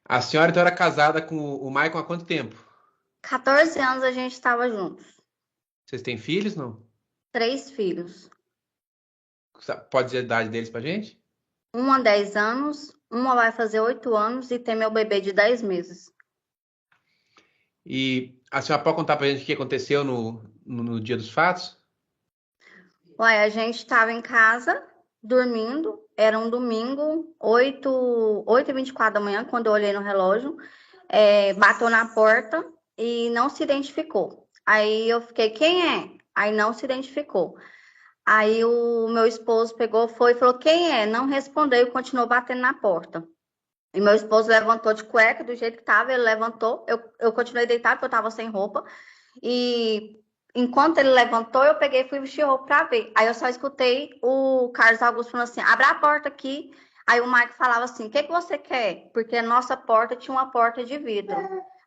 A senhora, então, era casada com o Maicon há quanto tempo? 14 anos a gente estava juntos. Vocês têm filhos, não? 3 filhos. Pode dizer a idade deles para a gente? Uma 10 anos, uma vai fazer 8 anos e tem meu bebê de 10 meses. E a senhora pode contar para a gente o que aconteceu no dia dos fatos? Ué, a gente estava em casa, dormindo, era um domingo, 8h24 da manhã, quando eu olhei no relógio, bateu na porta e não se identificou. Aí eu fiquei, quem é? Aí não se identificou. Aí o meu esposo pegou, foi e falou, quem é? Não respondeu e continuou batendo na porta. E meu esposo levantou de cueca, do jeito que estava, ele levantou, eu continuei deitada, porque eu estava sem roupa, e enquanto ele levantou, eu peguei e fui vestir roupa para ver. Aí eu só escutei o Carlos Augusto falando assim, abre a porta aqui. Aí o Maico falava assim, o que você quer? Porque a nossa porta tinha uma porta de vidro.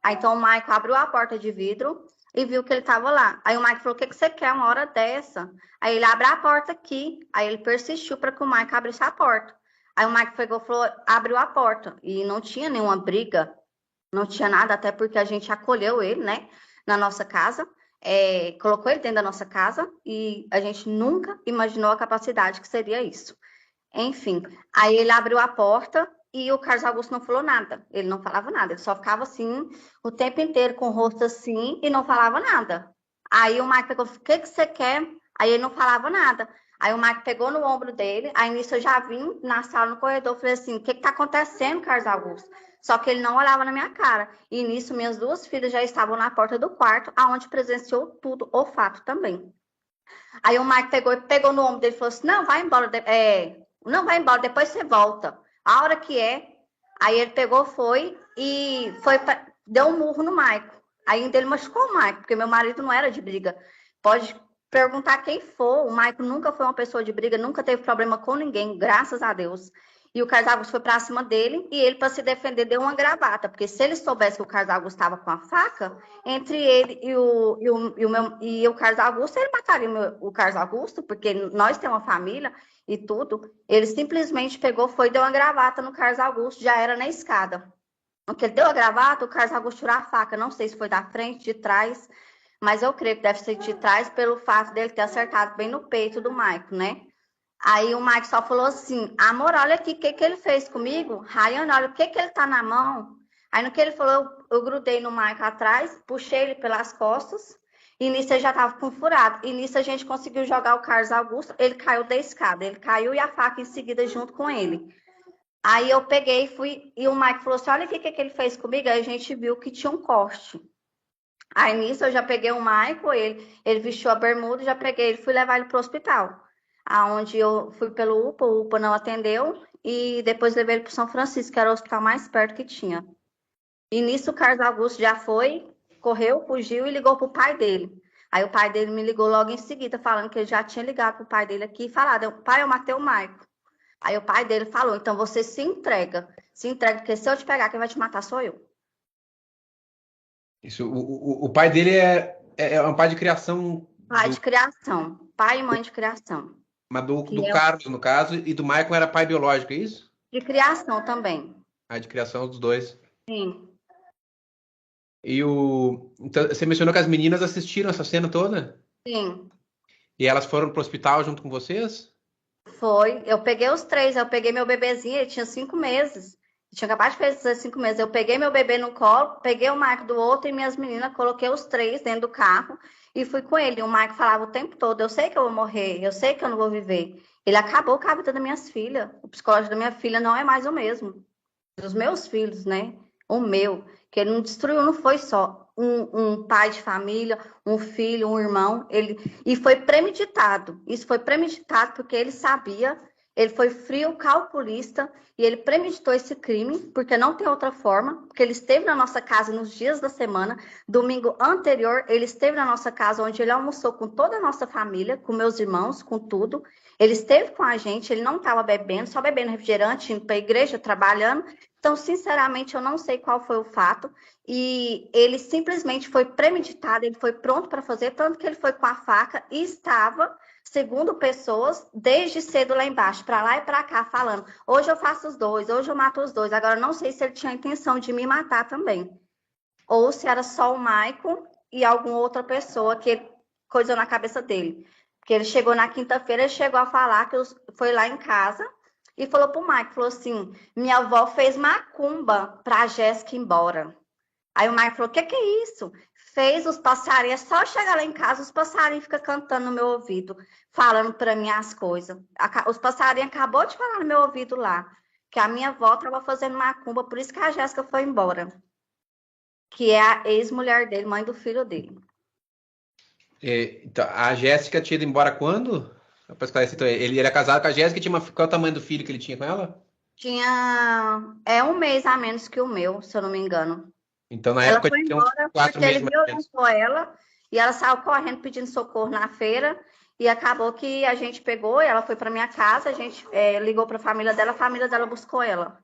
Aí então o Maico abriu a porta de vidro e viu que ele estava lá. Aí o Maico falou, o que você quer uma hora dessa? Aí ele abre a porta aqui. Aí ele persistiu para que o Maico abrisse a porta. Aí o Maico pegou e falou, abriu a porta. E não tinha nenhuma briga, não tinha nada, até porque a gente acolheu ele, né, na nossa casa, colocou ele dentro da nossa casa e a gente nunca imaginou a capacidade que seria isso. Enfim, aí ele abriu a porta e o Carlos Augusto não falou nada. Ele não falava nada, ele só ficava assim o tempo inteiro com o rosto assim e não falava nada. Aí o Mike pegou, o que você quer? Aí ele não falava nada. Aí o Mike pegou no ombro dele, aí nisso eu já vim na sala, no corredor, falei assim, o que tá acontecendo, Carlos Augusto? Só que ele não olhava na minha cara. E nisso minhas 2 filhas já estavam na porta do quarto, aonde presenciou tudo, o fato também. Aí o Mike pegou no ombro dele e falou assim, não, vai embora, não vai embora, depois você volta. A hora que aí ele pegou, foi deu um murro no Mike. Aí ainda ele machucou o Mike, porque meu marido não era de briga. Pode perguntar quem for, o Mike nunca foi uma pessoa de briga, nunca teve problema com ninguém, graças a Deus. E o Carlos Augusto foi para cima dele e ele, para se defender, deu uma gravata. Porque se ele soubesse que o Carlos Augusto estava com a faca, entre ele e o Carlos Augusto, ele mataria o Carlos Augusto, porque nós temos uma família e tudo. Ele simplesmente pegou, foi e deu uma gravata no Carlos Augusto, já era na escada. Porque ele deu a gravata, o Carlos Augusto tirou a faca. Não sei se foi da frente, de trás, mas eu creio que deve ser de trás pelo fato dele ter acertado bem no peito do Maico, né? Aí o Mike só falou assim, amor, olha aqui, o que ele fez comigo? Rayane, olha, o que ele tá na mão? Aí no que ele falou, eu grudei no Mike atrás, puxei ele pelas costas, e nisso ele já tava com furado. E nisso a gente conseguiu jogar o Carlos Augusto, ele caiu da escada, ele caiu e a faca em seguida junto com ele. Aí eu peguei e fui, e o Mike falou assim, olha aqui o que ele fez comigo, aí a gente viu que tinha um corte. Aí nisso eu já peguei o Michael, ele vestiu a bermuda, já peguei ele, fui levar ele pro hospital. Aonde eu fui pelo UPA, o UPA não atendeu, e depois levei ele para São Francisco, que era o hospital mais perto que tinha. E nisso o Carlos Augusto já foi, correu, fugiu e ligou para o pai dele. Aí o pai dele me ligou logo em seguida, falando que ele já tinha ligado para o pai dele aqui e falado, pai, eu matei o Maico. Aí o pai dele falou, então você se entrega, porque se eu te pegar, quem vai te matar sou eu. Isso, o pai dele é um pai de criação. Pai de criação, pai e mãe de criação. Mas do Carlos, no caso, e do Michael era pai biológico, é isso? De criação também. Ah, de criação dos dois. Sim. E então, você mencionou que as meninas assistiram essa cena toda? Sim. E elas foram pro hospital junto com vocês? Foi. Eu peguei os 3, eu peguei meu bebezinho, ele tinha 5 meses. Eu tinha acabado de fazer 5 meses. Eu peguei meu bebê no colo, peguei o Marco do outro e minhas meninas, coloquei os 3 dentro do carro e fui com ele. E o Marco falava o tempo todo, eu sei que eu vou morrer, eu sei que eu não vou viver. Ele acabou com a vida das minhas filhas. O psicológico da minha filha não é mais o mesmo. Dos meus filhos, né? O meu, que ele não destruiu, não foi só um pai de família, um filho, um irmão, e foi premeditado. Isso foi premeditado porque ele sabia, ele foi frio, calculista, e ele premeditou esse crime, porque não tem outra forma, porque ele esteve na nossa casa nos dias da semana, domingo anterior, ele esteve na nossa casa, onde ele almoçou com toda a nossa família, com meus irmãos, com tudo. Ele esteve com a gente, ele não estava bebendo, só bebendo refrigerante, indo para a igreja, trabalhando. Então, sinceramente, eu não sei qual foi o fato. E ele simplesmente foi premeditado, ele foi pronto para fazer, tanto que ele foi com a faca e estava, segundo pessoas, desde cedo lá embaixo, para lá e para cá, falando, hoje eu faço os dois, hoje eu mato os dois. Agora, não sei se ele tinha a intenção de me matar também. Ou se era só o Michael e alguma outra pessoa que coisou na cabeça dele. Porque ele chegou na quinta-feira, ele chegou a falar que foi lá em casa e falou pro Mike, falou assim, minha avó fez macumba pra Jéssica ir embora. Aí o Mike falou, o que é isso? Fez os passarinhos, é só chegar lá em casa, os passarinhos ficam cantando no meu ouvido, falando para mim as coisas. Os passarinhos acabou de falar no meu ouvido lá, que a minha avó estava fazendo macumba, por isso que a Jéssica foi embora. Que é a ex-mulher dele, mãe do filho dele. Então, a Jéssica tinha ido embora quando? Ele era casado com a Jéssica e tinha qual é o tamanho do filho que ele tinha com ela? Tinha 1 mês a menos que o meu, se eu não me engano. Então, na Ela época, foi tinha uns embora 4 porque meses ele mais ou menos. violentou ela e ela saiu correndo pedindo socorro na feira e acabou que a gente pegou e ela foi para minha casa, a gente ligou para a família dela buscou ela,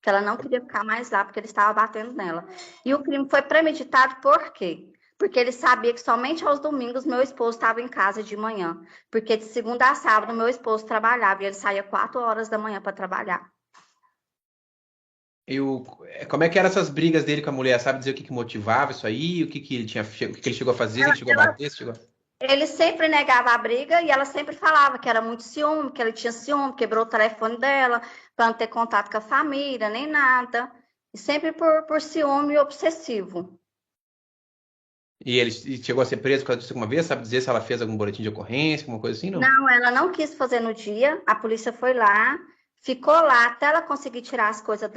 que ela não queria ficar mais lá porque ele estava batendo nela. E o crime foi premeditado por quê? Porque ele sabia que somente aos domingos meu esposo estava em casa de manhã, porque de segunda a sábado meu esposo trabalhava e ele saía 4 horas da manhã para trabalhar. Como é que eram essas brigas dele com a mulher? Sabe dizer o que motivava isso aí? O que ele chegou a fazer? Ele chegou a bater? Ele sempre negava a briga e ela sempre falava que era muito ciúme, que ele tinha ciúme, quebrou o telefone dela para não ter contato com a família, nem nada. E sempre por ciúme obsessivo. E ele chegou a ser preso por causa disso alguma vez? Sabe dizer se ela fez algum boletim de ocorrência, alguma coisa assim? Não, não, ela não quis fazer no dia. A polícia foi lá, ficou lá até ela conseguir tirar as coisas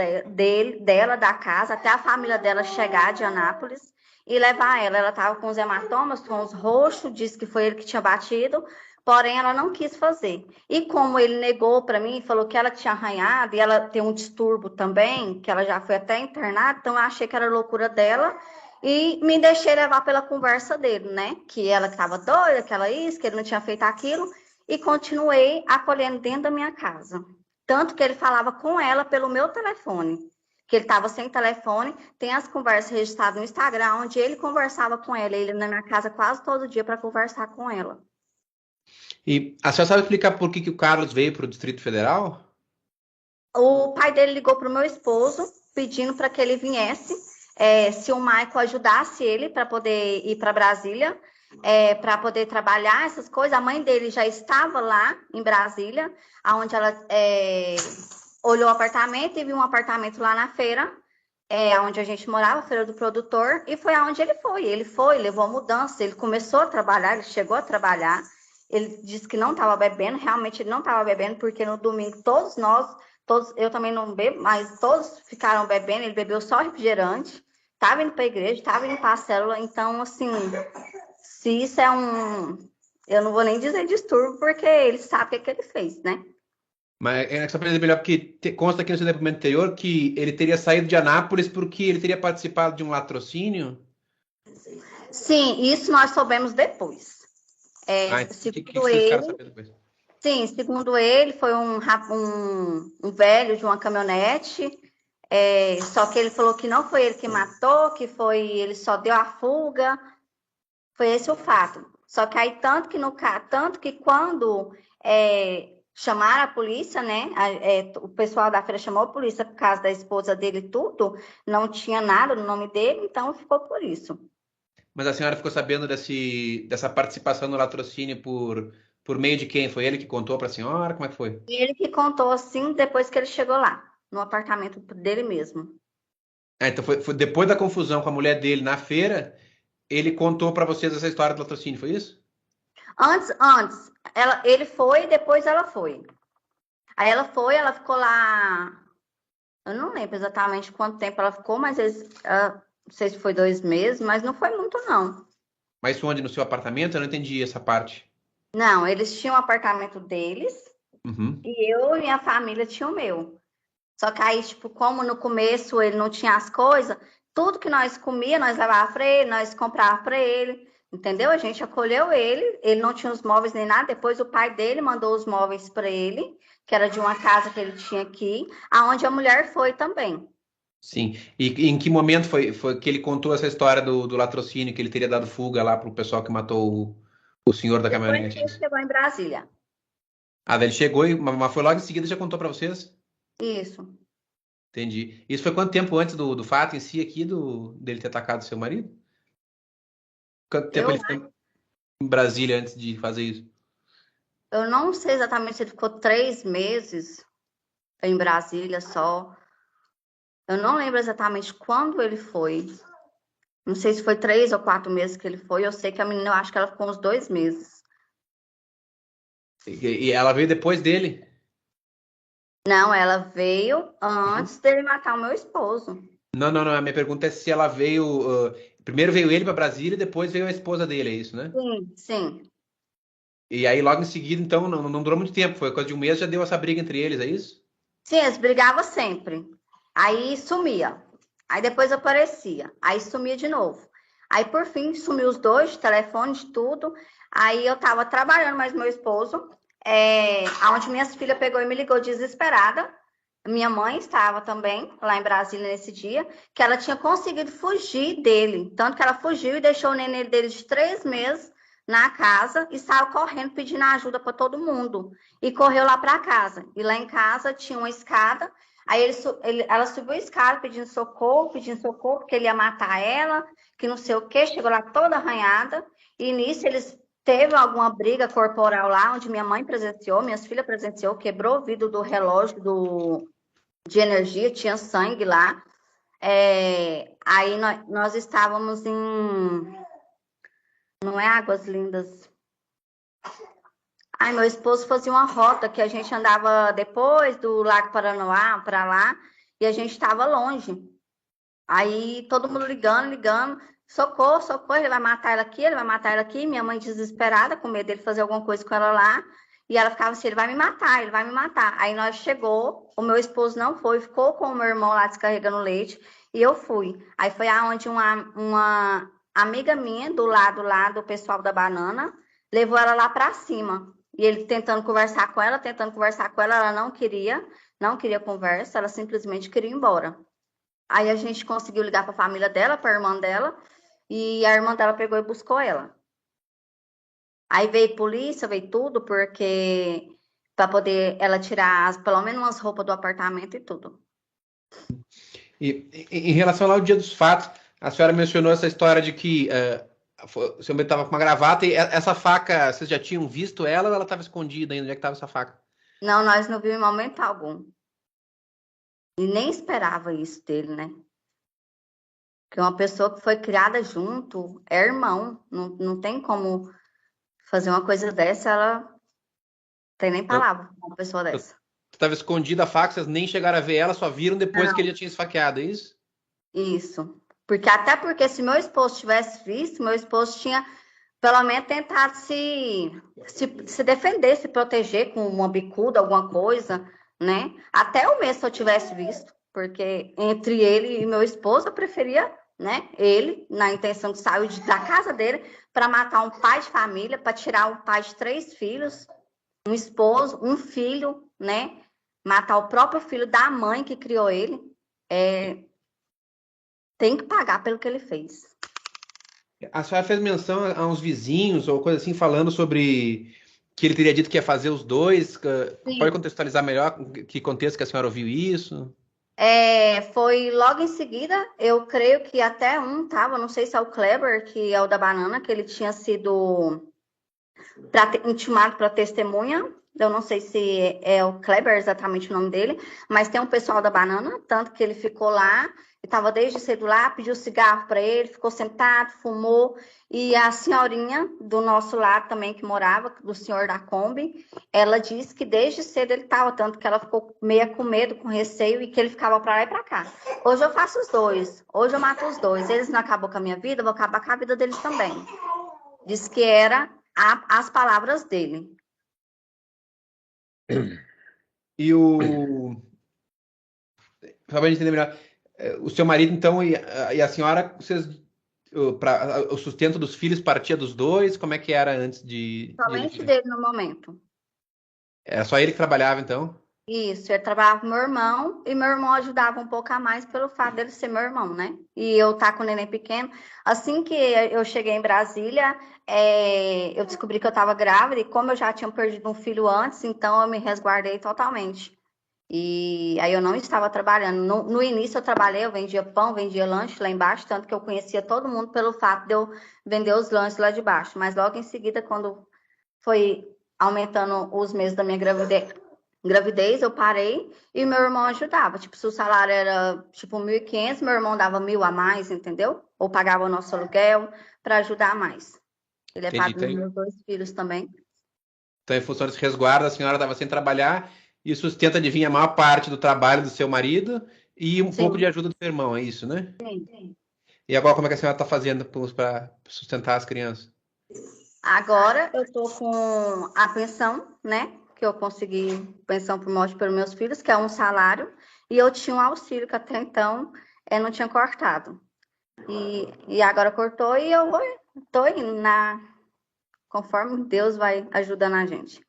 dela da casa, até a família dela chegar de Anápolis e levar ela. Ela estava com os hematomas, com os roxos, disse que foi ele que tinha batido, porém ela não quis fazer. E como ele negou para mim, falou que ela tinha arranhado e ela tem um distúrbio também, que ela já foi até internada, então eu achei que era loucura dela. E me deixei levar pela conversa dele, né? Que ela estava doida, que ele não tinha feito aquilo. E continuei acolhendo dentro da minha casa. Tanto que ele falava com ela pelo meu telefone, que ele estava sem telefone. Tem as conversas registradas no Instagram, onde ele conversava com ela. Ele ia na minha casa quase todo dia para conversar com ela. E a senhora sabe explicar por que o Carlos veio para o Distrito Federal? O pai dele ligou para o meu esposo, pedindo para que ele viesse, se o Michael ajudasse ele para poder ir para Brasília, para poder trabalhar essas coisas. A mãe dele já estava lá em Brasília, onde ela olhou o apartamento e viu um apartamento lá na feira, onde a gente morava, a Feira do Produtor, e foi aonde ele foi. Ele foi, levou a mudança, ele começou a trabalhar, ele chegou a trabalhar. Ele disse que não estava bebendo, realmente ele não estava bebendo, porque no domingo todos, eu também não bebo, mas todos ficaram bebendo. Ele bebeu só refrigerante, estava indo para a igreja, estava indo para a célula. Então, assim, se isso eu não vou nem dizer distúrbio, porque ele sabe o que ele fez, né? Mas é só para entender melhor, porque consta aqui no seu depoimento anterior que ele teria saído de Anápolis porque ele teria participado de um latrocínio. Sim, isso nós soubemos depois. Segundo vocês ficaram sabendo depois? Sim, segundo ele, foi um velho de uma caminhonete, só que ele falou que não foi ele que matou, ele só deu a fuga. Foi esse o fato. Só que aí, tanto que quando chamaram a polícia, né? O pessoal da feira chamou a polícia por causa da esposa dele e tudo, não tinha nada no nome dele, então ficou por isso. Mas a senhora ficou sabendo dessa participação no latrocínio por meio de quem? Foi ele que contou para a senhora? Como é que foi? Ele que contou assim depois que ele chegou lá, no apartamento dele mesmo. Então foi depois da confusão com a mulher dele na feira, ele contou para vocês essa história do latrocínio, foi isso? Antes, ele foi, depois ela foi. Aí ela ficou lá. Eu não lembro exatamente quanto tempo ela ficou, mas não sei se foi 2 meses, mas não foi muito, não. Mas onde? No seu apartamento? Eu não entendi essa parte. Não, eles tinham o apartamento deles e eu e minha família tinha o meu. Só que aí, tipo, como no começo ele não tinha as coisas, tudo que nós comia, nós levava para ele, nós comprava para ele, entendeu? A gente acolheu ele não tinha os móveis nem nada. Depois o pai dele mandou os móveis para ele, que era de uma casa que ele tinha aqui, aonde a mulher foi também. Sim. E em que momento foi que ele contou essa história do latrocínio, que ele teria dado fuga lá pro pessoal que matou o senhor da Depois caminhonete? que ele chegou em Brasília. Daí ele chegou, mas foi logo em seguida e já contou para vocês? Isso. Entendi. Isso foi quanto tempo antes do fato em si aqui, dele ter atacado seu marido? Quanto tempo ele ficou em Brasília antes de fazer isso? Eu não sei exatamente se ele ficou 3 meses em Brasília só. Eu não lembro exatamente quando ele foi. Não sei se foi 3 ou 4 meses que ele foi. Eu sei que a menina, eu acho que ela ficou uns 2 meses. E ela veio depois dele? Não, ela veio antes dele matar o meu esposo. Não. A minha pergunta é se ela veio. Primeiro veio ele para Brasília e depois veio a esposa dele, é isso, né? Sim. E aí, logo em seguida, então, não durou muito tempo. Foi coisa de um mês, já deu essa briga entre eles, é isso? Sim, eles brigavam sempre. Aí sumia. Aí depois aparecia. Aí sumia de novo. Aí, por fim, sumiu os dois, de telefone, de tudo. Aí eu tava trabalhando, mas meu esposo, onde minhas filhas pegou e me ligou desesperada. Minha mãe estava também lá em Brasília nesse dia, que ela tinha conseguido fugir dele. Tanto que ela fugiu e deixou o neném dele de 3 meses na casa e saiu correndo pedindo ajuda para todo mundo. E correu lá para casa. E lá em casa tinha uma escada. Aí ela subiu a escada pedindo socorro, porque ele ia matar ela, que não sei o quê. Chegou lá toda arranhada. E nisso eles teve alguma briga corporal lá, onde minha mãe presenciou, minhas filhas presenciou, quebrou o vidro do relógio de energia, tinha sangue lá. Aí nós estávamos em... Não é Águas Lindas. Meu esposo fazia uma rota que a gente andava depois do Lago Paranoá para lá, e a gente estava longe. Aí todo mundo ligando, socorro, ele vai matar ela aqui. Minha mãe desesperada, com medo dele fazer alguma coisa com ela lá. E ela ficava assim, ele vai me matar. Aí nós chegou, o meu esposo não foi, ficou com o meu irmão lá descarregando leite, e eu fui. Aí foi aonde uma amiga minha, do lado lá do pessoal da banana, levou ela lá para cima. E ele tentando conversar com ela, ela não queria conversa, ela simplesmente queria ir embora. Aí a gente conseguiu ligar para a família dela, para a irmã dela, e a irmã dela pegou e buscou ela. Aí veio polícia, veio tudo, porque para poder ela tirar pelo menos umas roupas do apartamento e tudo. E em relação lá ao dia dos fatos, a senhora mencionou essa história de que o senhor estava com uma gravata e essa faca, vocês já tinham visto ela ou ela estava escondida ainda? Onde é que estava essa faca? Não, nós não vimos em momento algum. E nem esperava isso dele, né? Porque uma pessoa que foi criada junto é irmão. Não tem como fazer uma coisa dessa, ela não tem nem palavra pra uma pessoa dessa. Estava escondida a faca, vocês nem chegaram a ver ela, só viram depois Não. que ele já tinha esfaqueado, é isso? Isso. Até porque se meu esposo tivesse visto, meu esposo tinha pelo menos tentado se defender, se proteger com uma bicuda, alguma coisa, né? Até eu mesmo se eu tivesse visto, porque entre ele e meu esposo eu preferia, né? Ele, na intenção de sair da casa dele para matar um pai de família, para tirar um pai de 3 filhos, um esposo, um filho, né? Matar o próprio filho da mãe que criou ele. Tem que pagar pelo que ele fez. A senhora fez menção a uns vizinhos ou coisa assim, falando sobre que ele teria dito que ia fazer os dois. Sim. Pode contextualizar melhor que contexto que a senhora ouviu isso? Foi logo em seguida, eu creio que até não sei se é o Kleber, que é o da banana, que ele tinha sido intimado para testemunha. Eu não sei se é o Kleber exatamente o nome dele, mas tem um pessoal da banana, tanto que ele ficou lá, estava desde cedo lá, pediu cigarro para ele, ficou sentado, fumou, e a senhorinha do nosso lado também que morava, do senhor da Kombi, ela disse que desde cedo ele estava, tanto que ela ficou meio com medo, com receio, e que ele ficava para lá e para cá. Hoje eu faço os dois, hoje eu mato os dois, eles não acabam com a minha vida, eu vou acabar com a vida deles também. Diz que era as palavras dele. E só pra gente entender melhor, o seu marido, então, e a senhora, o sustento dos filhos partia dos dois? Como é que era antes de Somente dele no momento. Era só ele que trabalhava, então? Isso, ele trabalhava com meu irmão e meu irmão ajudava um pouco a mais pelo fato dele ser meu irmão, né? E eu tá com o neném pequeno. Assim que eu cheguei em Brasília, eu descobri que eu estava grávida e como eu já tinha perdido um filho antes, então eu me resguardei totalmente. E aí eu não estava trabalhando. No início eu trabalhei, eu vendia pão, vendia lanche lá embaixo, tanto que eu conhecia todo mundo pelo fato de eu vender os lanches lá de baixo. Mas logo em seguida, quando foi aumentando os meses da minha gravidez, eu parei e meu irmão ajudava. Tipo, se o salário era tipo 1.500, meu irmão dava 1.000 a mais, entendeu? Ou pagava o nosso aluguel para ajudar mais. Ele é Entendi. padrinho dos meus 2 filhos também. Então, em função desse resguardo, a senhora estava sem trabalhar e sustenta adivinha a maior parte do trabalho do seu marido e um pouco de ajuda do seu irmão, é isso, né? Sim. E agora, como é que a senhora está fazendo para sustentar as crianças? Agora eu estou com a pensão, né? Que eu consegui pensão por morte pelos meus filhos, que é um salário, e eu tinha um auxílio que até então não tinha cortado. E agora cortou e eu estou indo conforme Deus vai ajudando a gente.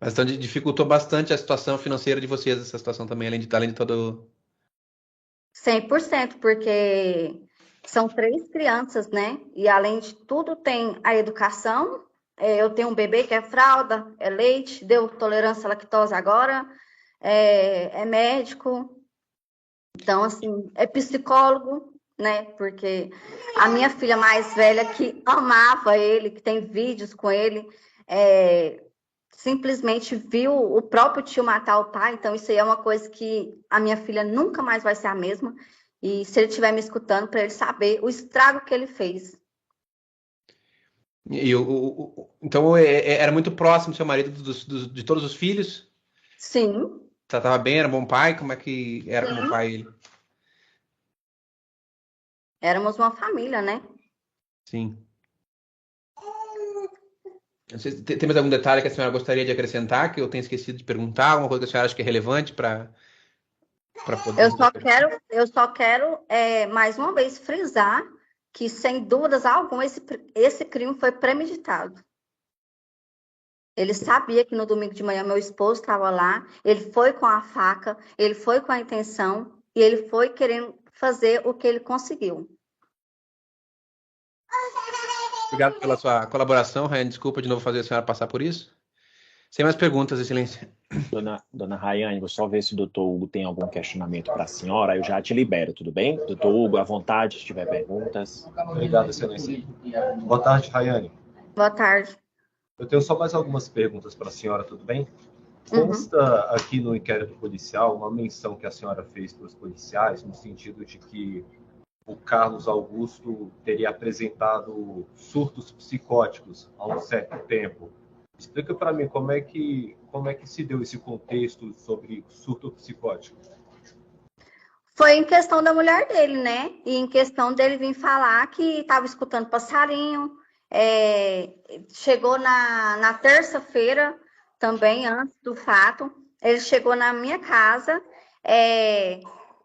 Mas então dificultou bastante a situação financeira de vocês, essa situação também, além de todo... 100%, porque são 3 crianças, né? E além de tudo, tem a educação. Eu tenho um bebê que é fralda, é leite, deu tolerância à lactose agora, é médico. Então, assim, é psicólogo, né? Porque a minha filha mais velha, que amava ele, que tem vídeos com ele, simplesmente viu o próprio tio matar o pai. Então, isso aí é uma coisa que a minha filha nunca mais vai ser a mesma. E se ele estiver me escutando, para ele saber o estrago que ele fez. Então, era muito próximo seu marido de todos os filhos? Sim. Tratava bem, era bom pai? Como é que era Sim. como pai ele? Éramos uma família, né? Sim. Tem mais algum detalhe que a senhora gostaria de acrescentar, que eu tenha esquecido de perguntar? Alguma coisa que a senhora acha que é relevante para poder... Eu só quero mais uma vez frisar que, sem dúvidas alguma, esse crime foi premeditado. Ele sabia que no domingo de manhã meu esposo estava lá, ele foi com a faca, ele foi com a intenção e ele foi querendo fazer o que ele conseguiu. Obrigado pela sua colaboração, Rayane. Desculpa de novo fazer a senhora passar por isso. Sem mais perguntas, Excelência. Dona Rayane, vou só ver se o doutor Hugo tem algum questionamento para a senhora, eu já te libero, tudo bem? Doutor Hugo, à vontade, se tiver perguntas. Obrigado, Excelência. Boa tarde, Rayane. Boa tarde. Eu tenho só mais algumas perguntas para a senhora, tudo bem? Consta aqui no inquérito policial uma menção que a senhora fez para os policiais, no sentido de que o Carlos Augusto teria apresentado surtos psicóticos há um certo tempo. Explica para mim como é que se deu esse contexto sobre surto psicótico. Foi em questão da mulher dele, né? E em questão dele vir falar que estava escutando passarinho. Chegou na terça-feira, também antes do fato, ele chegou na minha casa.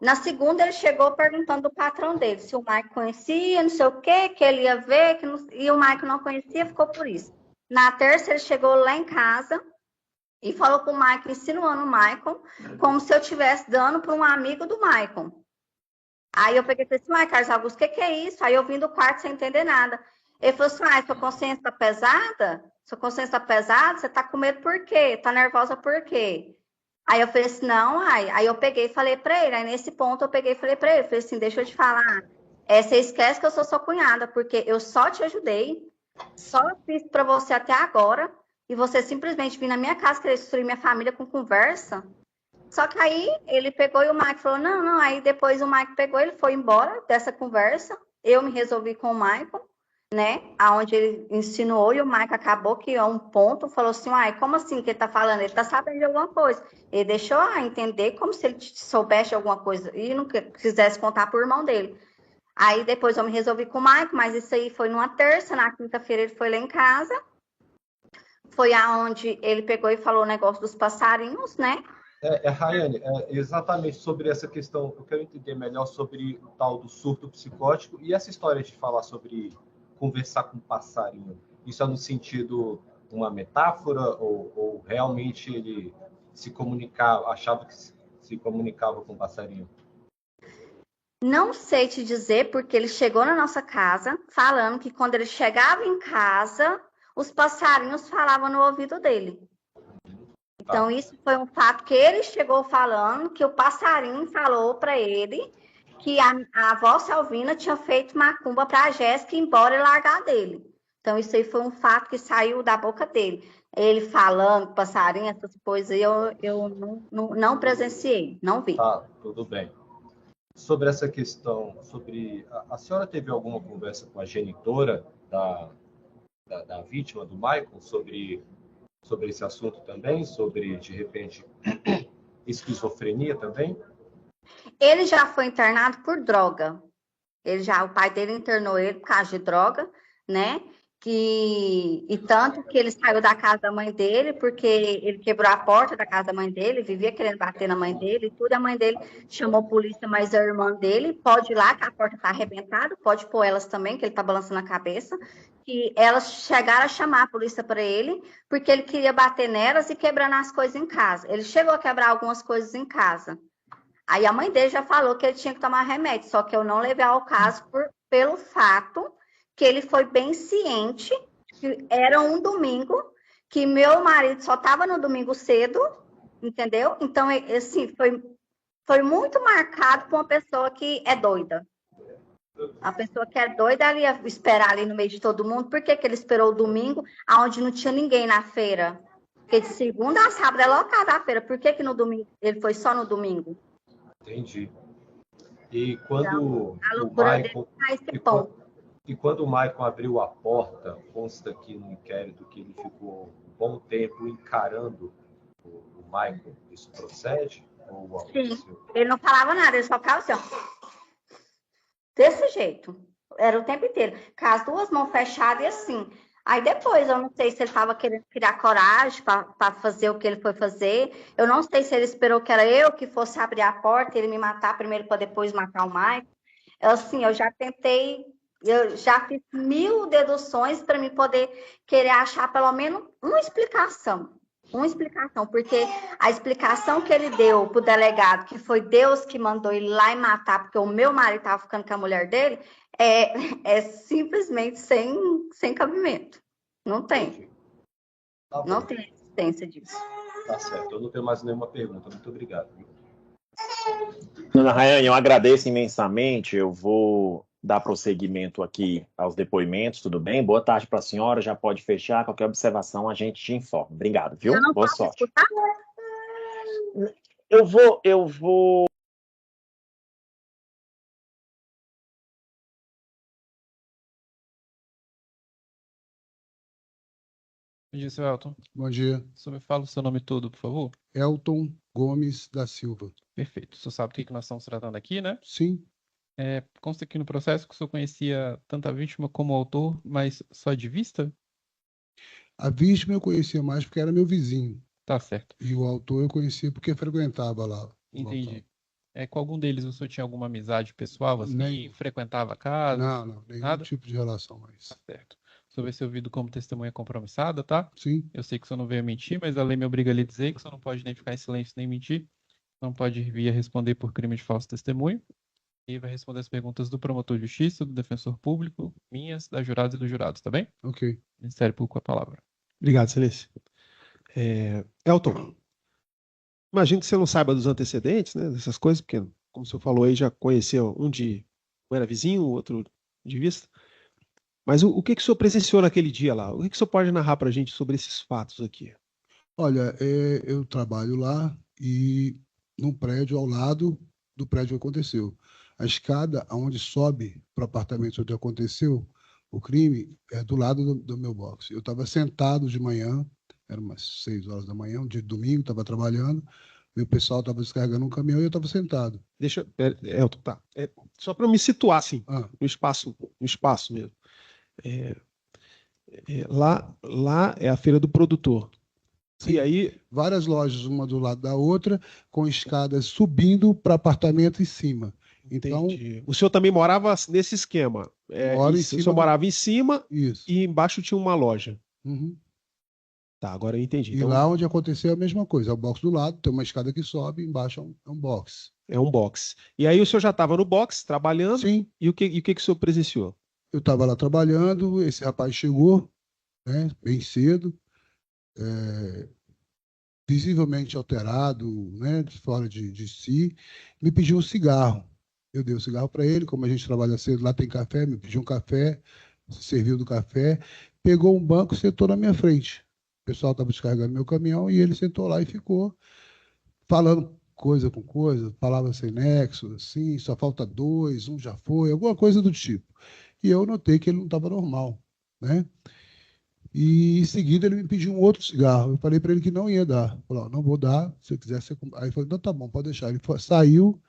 Na segunda, ele chegou perguntando do patrão dele se o Mike conhecia, não sei o quê, que ele ia ver, e o Mike não conhecia, ficou por isso. Na terça, ele chegou lá em casa e falou com o Michael, insinuando o Michael, como se eu estivesse dando para um amigo do Michael. Aí eu peguei e falei assim, uai, Carlos Augusto, o que é isso? Aí eu vim do quarto sem entender nada. Ele falou assim, sua consciência está pesada? Sua consciência está pesada? Você está com medo por quê? Está nervosa por quê? Aí eu falei assim, não, aí eu peguei e falei para ele, aí nesse ponto eu peguei e falei para ele, falei assim, deixa eu te falar, você esquece que eu sou sua cunhada, porque eu só te ajudei, só fiz para você até agora, e você simplesmente vir na minha casa querer destruir minha família com conversa. Só que aí ele pegou e o Mike falou, não, aí depois o Mike pegou, ele foi embora dessa conversa, eu me resolvi com o Michael, né, aonde ele insinuou e o Mike acabou que a um ponto falou assim, como assim que ele tá falando? Ele tá sabendo de alguma coisa. Ele deixou a entender como se ele soubesse de alguma coisa e não quisesse contar pro irmão dele. Aí depois eu me resolvi com o Mike, mas isso aí foi numa terça, na quinta-feira ele foi lá em casa, foi aonde ele pegou e falou o negócio dos passarinhos, né? Rayane, exatamente sobre essa questão, eu quero entender melhor sobre o tal do surto psicótico e essa história de falar sobre conversar com passarinho. Isso é no sentido uma metáfora ou realmente ele se comunicava, achava que se comunicava com passarinho? Não sei te dizer, porque ele chegou na nossa casa falando que quando ele chegava em casa, os passarinhos falavam no ouvido dele. Então, isso foi um fato que ele chegou falando, que o passarinho falou para ele que a avó Salvina tinha feito macumba para a Jéssica ir embora e largar dele. Então, isso aí foi um fato que saiu da boca dele. Ele falando, passarinho, essas coisas, eu não presenciei, não vi. Tá, tudo bem. Sobre essa questão, a senhora teve alguma conversa com a genitora da vítima, do Michael, sobre esse assunto também? Sobre, de repente, esquizofrenia também? Ele já foi internado por droga. O pai dele internou ele por causa de droga, né? E tanto que ele saiu da casa da mãe dele, porque ele quebrou a porta da casa da mãe dele, vivia querendo bater na mãe dele e tudo. A mãe dele chamou a polícia, mas a irmã dele pode ir lá, que a porta está arrebentada, pode pôr elas também, que ele está balançando a cabeça. E elas chegaram a chamar a polícia para ele, porque ele queria bater nelas e quebrando as coisas em casa. Ele chegou a quebrar algumas coisas em casa. Aí a mãe dele já falou que ele tinha que tomar remédio, só que eu não levei ao caso pelo fato que ele foi bem ciente que era um domingo, que meu marido só estava no domingo cedo, entendeu? Então, assim, foi muito marcado com uma pessoa que é doida. A pessoa que é doida, ela ia esperar ali no meio de todo mundo. Por que ele esperou o domingo, onde não tinha ninguém na feira? Porque de segunda a sábado é lotada a feira. Por que no domingo ele foi só no domingo? Entendi. E quando quando o Michael abriu a porta, consta aqui no inquérito que ele ficou um bom tempo encarando o Michael. Isso procede? Sim, ele não falava nada, ele só ficava assim, ó. Desse jeito. Era o tempo inteiro. Com as duas mãos fechadas e assim. Aí depois, eu não sei se ele estava querendo criar coragem para fazer o que ele foi fazer. Eu não sei se ele esperou que era eu que fosse abrir a porta e ele me matar primeiro para depois matar o Michael. Assim, eu já tentei Eu já fiz 1000 deduções para me poder querer achar pelo menos uma explicação. Uma explicação, porque a explicação que ele deu para o delegado, que foi Deus que mandou ele lá e matar, porque o meu marido estava ficando com a mulher dele, é simplesmente sem cabimento. Não tem. Tá Não bom. tem existência disso. Tá certo. Eu não tenho mais nenhuma pergunta. Muito obrigado. Dona Rayane, eu agradeço imensamente. Eu vou dar prosseguimento aqui aos depoimentos, tudo bem? Boa tarde para a senhora. Já pode fechar. Qualquer observação a gente te informa. Obrigado, viu? Eu não Boa posso sorte. escutar? Eu vou. Bom dia, seu Elton. Bom dia. Só me fala o seu nome todo, por favor. Elton Gomes da Silva. Perfeito. O senhor sabe do que nós estamos tratando aqui, né? Sim, Consta aqui no processo que o senhor conhecia tanto a vítima como o autor, mas só de vista? a vítima eu conhecia mais porque era meu vizinho. Tá certo. E o autor eu conhecia porque frequentava lá. o Entendi. local. Com algum deles o senhor tinha alguma amizade pessoal, assim? Nem- Frequentava a casa? Não, nenhum Nada? tipo de relação mais. Tá certo. O senhor vai ser ouvido como testemunha compromissada, tá? Sim, Eu sei que o senhor não veio mentir, mas a lei me obriga a lhe dizer que o senhor não pode nem ficar em silêncio nem mentir. Não pode vir a responder por crime de falso testemunho. E vai responder as perguntas do promotor de justiça, do defensor público, minhas, das juradas e dos jurados, tá bem? ok. Ministério Público, a palavra. Obrigado, Excelência. Elton, imagino que você não saiba dos antecedentes, né, dessas coisas, porque, como o senhor falou aí, já conheceu um era vizinho, o outro de vista. Mas o que que o senhor presenciou naquele dia lá? O que que o senhor pode narrar para a gente sobre esses fatos aqui? Olha, eu trabalho lá e num prédio ao lado do prédio que aconteceu. A escada aonde sobe para o apartamento onde aconteceu o crime é do lado do meu box. Eu estava sentado de manhã, era umas 6 horas da manhã, um dia de domingo, estava trabalhando, meu pessoal estava descarregando um caminhão e eu estava sentado. Elton, tá. Só para eu me situar, assim, Ah, no espaço mesmo. Lá é a feira do produtor. Sim. E aí, várias lojas, uma do lado da outra, com escadas subindo para apartamento em cima. Então, entendi. O senhor também morava nesse esquema. Moro em O cima senhor do- morava em cima isso. e embaixo tinha uma loja. Uhum. Tá, agora eu entendi. E Então, lá onde aconteceu a mesma coisa. É o box do lado, tem uma escada que sobe, embaixo é um box. é um box. E aí o senhor já estava no box, trabalhando, Sim, e o que que o senhor presenciou? eu estava lá trabalhando, esse rapaz chegou, né, bem cedo, visivelmente alterado, né, fora de si, me pediu um cigarro. Eu dei o cigarro para ele, como a gente trabalha cedo, lá tem café, me pediu um café, se serviu do café, pegou um banco e sentou na minha frente. O pessoal estava descarregando meu caminhão e ele sentou lá e ficou falando coisa com coisa, palavras sem nexo, assim, só falta 2, um já foi, alguma coisa do tipo. E eu notei que ele não estava normal, né? E em seguida ele me pediu um outro cigarro. Eu falei para ele que não ia dar. Falou, não vou dar, se você quiser você... Aí ele falou, não, tá bom, pode deixar. Saiu,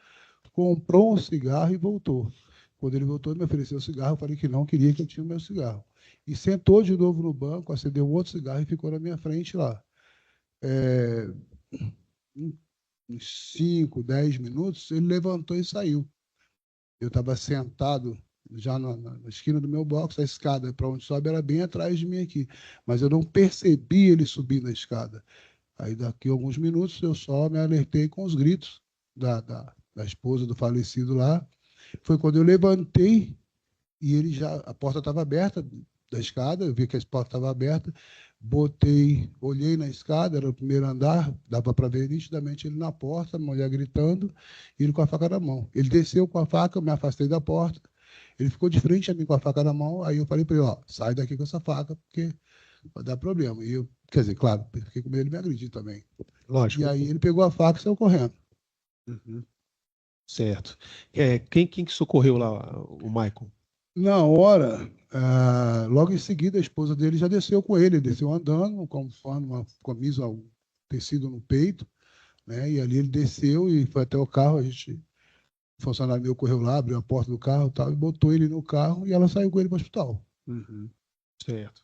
comprou um cigarro e voltou. Quando ele voltou, ele me ofereceu o cigarro, eu falei que não, queria que eu tinha o meu cigarro. E sentou de novo no banco, acendeu um outro cigarro e ficou na minha frente lá. Uns 5, 10 minutos, ele levantou e saiu. Eu estava sentado já na esquina do meu box, a escada para onde sobe era bem atrás de mim aqui. Mas eu não percebi ele subir na escada. Aí, daqui a alguns minutos, eu só me alertei com os gritos da esposa do falecido lá. Foi quando eu levantei e a porta estava aberta da escada, eu vi que a porta estava aberta, olhei na escada, era o primeiro andar, dava para ver nitidamente ele na porta, a mulher gritando, e ele com a faca na mão. Ele desceu com a faca, eu me afastei da porta, ele ficou de frente a mim com a faca na mão, aí eu falei para ele, ó, sai daqui com essa faca, porque vai dar problema. E eu, quer dizer, claro, fiquei com medo de me agredir também. Lógico. E aí ele pegou a faca e saiu correndo. Uhum. Certo. Quem que socorreu lá, o Michael? Na hora, logo em seguida, a esposa dele já desceu com ele, desceu andando, com um pano, uma camisa, um tecido no peito, né? E ali ele desceu e foi até o carro, o funcionário meu correu lá, abriu a porta do carro e tal, e botou ele no carro e ela saiu com ele para o hospital. Uhum. Certo.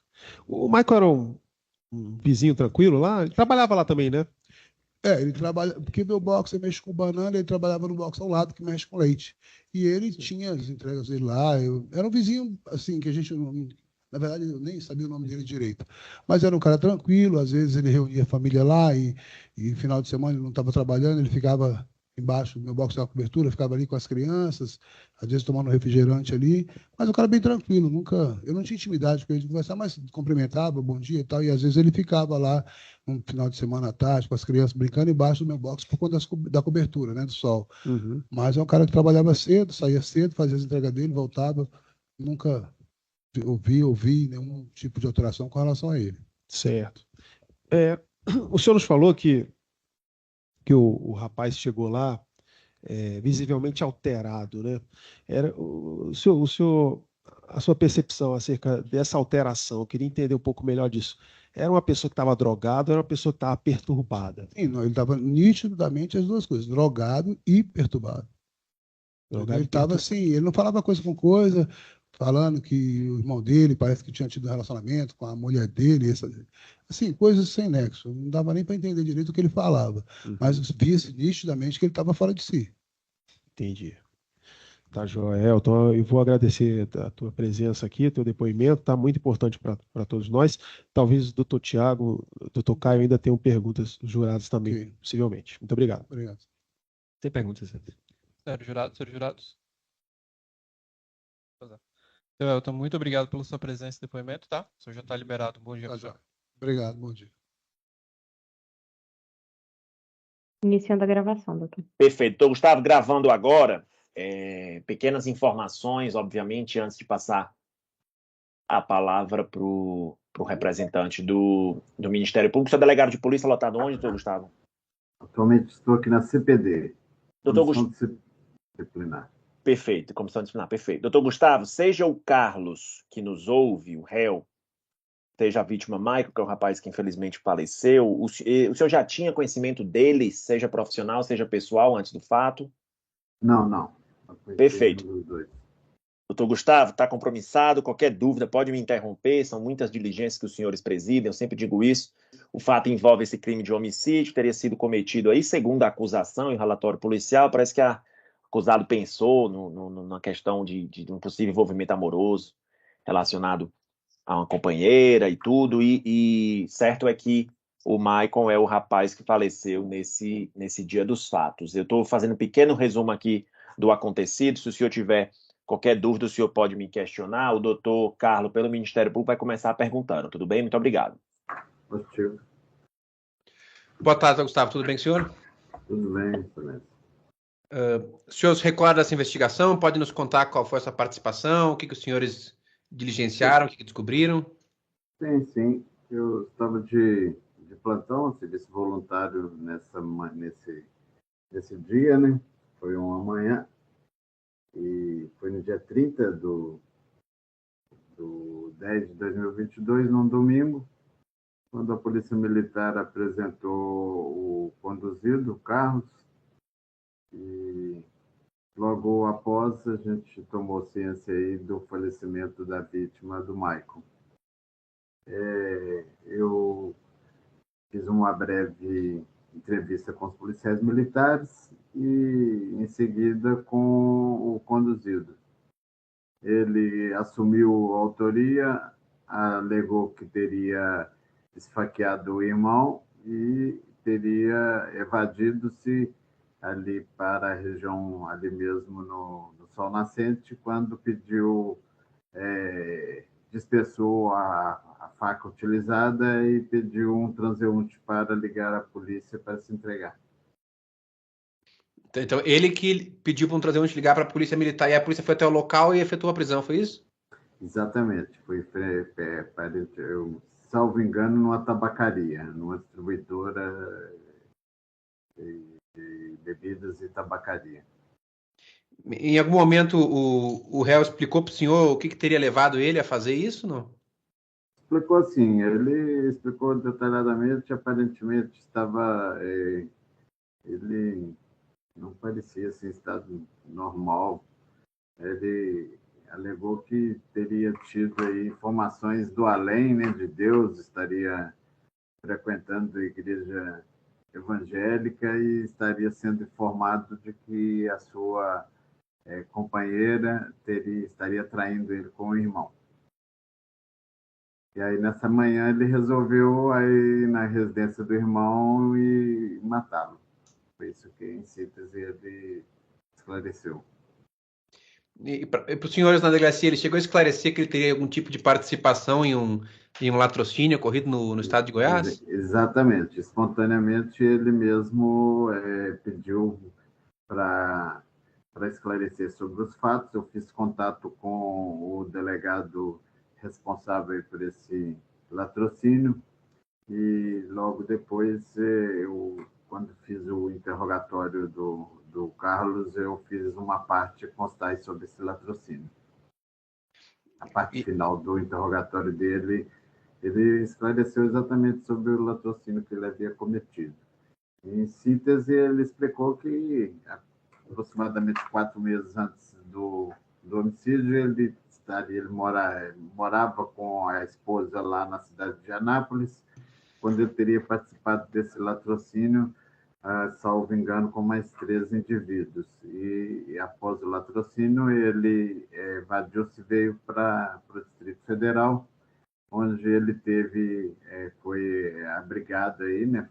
O Michael era um vizinho tranquilo lá? Ele trabalhava lá também, né? Ele trabalha, porque meu box mexe com banana, ele trabalhava no box ao lado que mexe com leite. E ele tinha as entregas dele lá. Era um vizinho, assim, que a gente não. Na verdade, eu nem sabia o nome dele direito. Mas era um cara tranquilo, às vezes ele reunia a família lá e final de semana ele não estava trabalhando, ele ficava embaixo do meu box da cobertura, ficava ali com as crianças, às vezes tomando um refrigerante ali. Mas o cara bem tranquilo, eu não tinha intimidade com ele de conversar, mas cumprimentava, bom dia e tal. E às vezes ele ficava lá um final de semana à tarde, com as crianças brincando embaixo do meu box por conta da cobertura, né, do sol. Uhum. Mas é um cara que trabalhava cedo, saía cedo, fazia as entregas dele, voltava. Nunca ouvi nenhum tipo de alteração com relação a ele. Certo. O senhor nos falou que o rapaz chegou lá visivelmente alterado, né? O senhor, a sua percepção acerca dessa alteração, eu queria entender um pouco melhor disso. Era uma pessoa que estava drogada ou era uma pessoa que estava perturbada? Sim, não, ele estava nitidamente as duas coisas, drogado e perturbado. Ele estava assim, ele não falava coisa com coisa, falando que o irmão dele parece que tinha tido um relacionamento com a mulher dele, assim, coisas sem nexo. Não dava nem para entender direito o que ele falava, mas via-se nitidamente que ele estava fora de si. Entendi. Tá, Joel. Então, eu vou agradecer a tua presença aqui, teu depoimento, tá muito importante para todos nós. Talvez o doutor Tiago, o doutor Caio ainda tenham perguntas juradas também, Ok. possivelmente. Muito obrigado. Obrigado. Tem perguntas? Senhores jurados. Então, Elton, muito obrigado pela sua presença e depoimento, tá? O senhor já está liberado. Bom dia, Tá, pessoal. joia. Obrigado, bom dia. Iniciando a gravação, doutor. Perfeito. Estou, Gustavo, gravando agora. Pequenas informações, obviamente, antes de passar a palavra para o representante do Ministério Público. Seu delegado de polícia lotado onde, doutor Gustavo? Atualmente estou aqui na CPD, Doutor Comissão Disciplinar. Perfeito, comissão disciplinar, perfeito. Doutor Gustavo, seja o Carlos que nos ouve, o réu, seja a vítima Michael, que é o rapaz que infelizmente faleceu, o senhor já tinha conhecimento dele, seja profissional, seja pessoal, antes do fato? Não. Perfeito. Dos dois. Doutor Gustavo, está compromissado, qualquer dúvida pode me interromper, são muitas diligências que os senhores presidem, eu sempre digo isso. O fato envolve esse crime de homicídio, teria sido cometido aí, segundo a acusação e o relatório policial, parece que o acusado pensou na questão de um possível envolvimento amoroso relacionado a uma companheira e tudo, e certo é que o Michael é o rapaz que faleceu nesse dia dos fatos. Eu estou fazendo um pequeno resumo aqui do acontecido, se o senhor tiver qualquer dúvida, o senhor pode me questionar. O doutor Carlos, pelo Ministério Público, vai começar perguntando. Tudo bem? Muito obrigado. Positivo. Boa tarde, Gustavo. Tudo bem com o senhor? Tudo bem, excelente. O senhor se recorda dessa investigação? Pode nos contar qual foi a sua participação? O que os senhores diligenciaram? O que descobriram? Sim. Eu estava de plantão, serviço voluntário nesse dia, né? Foi uma manhã. E foi no dia 30 do 10 de 2022, num domingo, quando a Polícia Militar apresentou o conduzido, o Carlos, e logo após a gente tomou ciência aí do falecimento da vítima, do Michael. Eu fiz uma breve entrevista com os policiais militares e, em seguida, com o conduzido. Ele assumiu a autoria, alegou que teria esfaqueado o irmão e teria evadido-se ali para a região, ali mesmo no Sol Nascente, quando dispersou a faca utilizada e pediu um transeunte para ligar à polícia para se entregar. Então, ele que pediu para um transeunte ligar para a polícia militar e a polícia foi até o local e efetuou a prisão, foi isso? Exatamente. Foi, eu salvo engano, numa tabacaria, numa distribuidora de bebidas e tabacaria. Em algum momento o réu explicou para o senhor o que teria levado ele a fazer isso, não? Explicou assim, ele explicou detalhadamente, aparentemente ele não parecia assim, em estado normal. Ele alegou que teria tido aí informações do além, né, de Deus, estaria frequentando a igreja evangélica e estaria sendo informado de que a sua companheira estaria traindo ele com o irmão. E aí, nessa manhã, ele resolveu ir na residência do irmão e matá-lo. Foi isso que, em síntese, ele esclareceu. E para os senhores na delegacia, ele chegou a esclarecer que ele teria algum tipo de participação em um latrocínio ocorrido no estado de Goiás? Exatamente. Espontaneamente, ele mesmo pediu para esclarecer sobre os fatos. Eu fiz contato com o delegado responsável por esse latrocínio e logo depois, quando fiz o interrogatório do Carlos, eu fiz uma parte constar sobre esse latrocínio. A parte final do interrogatório dele, ele esclareceu exatamente sobre o latrocínio que ele havia cometido. Em síntese, ele explicou que aproximadamente 4 meses antes do homicídio, ele morava com a esposa lá na cidade de Anápolis, quando ele teria participado desse latrocínio, salvo engano, com mais 3 indivíduos. E após o latrocínio, ele evadiu-se e veio para o Distrito Federal, onde ele foi abrigado aí, né?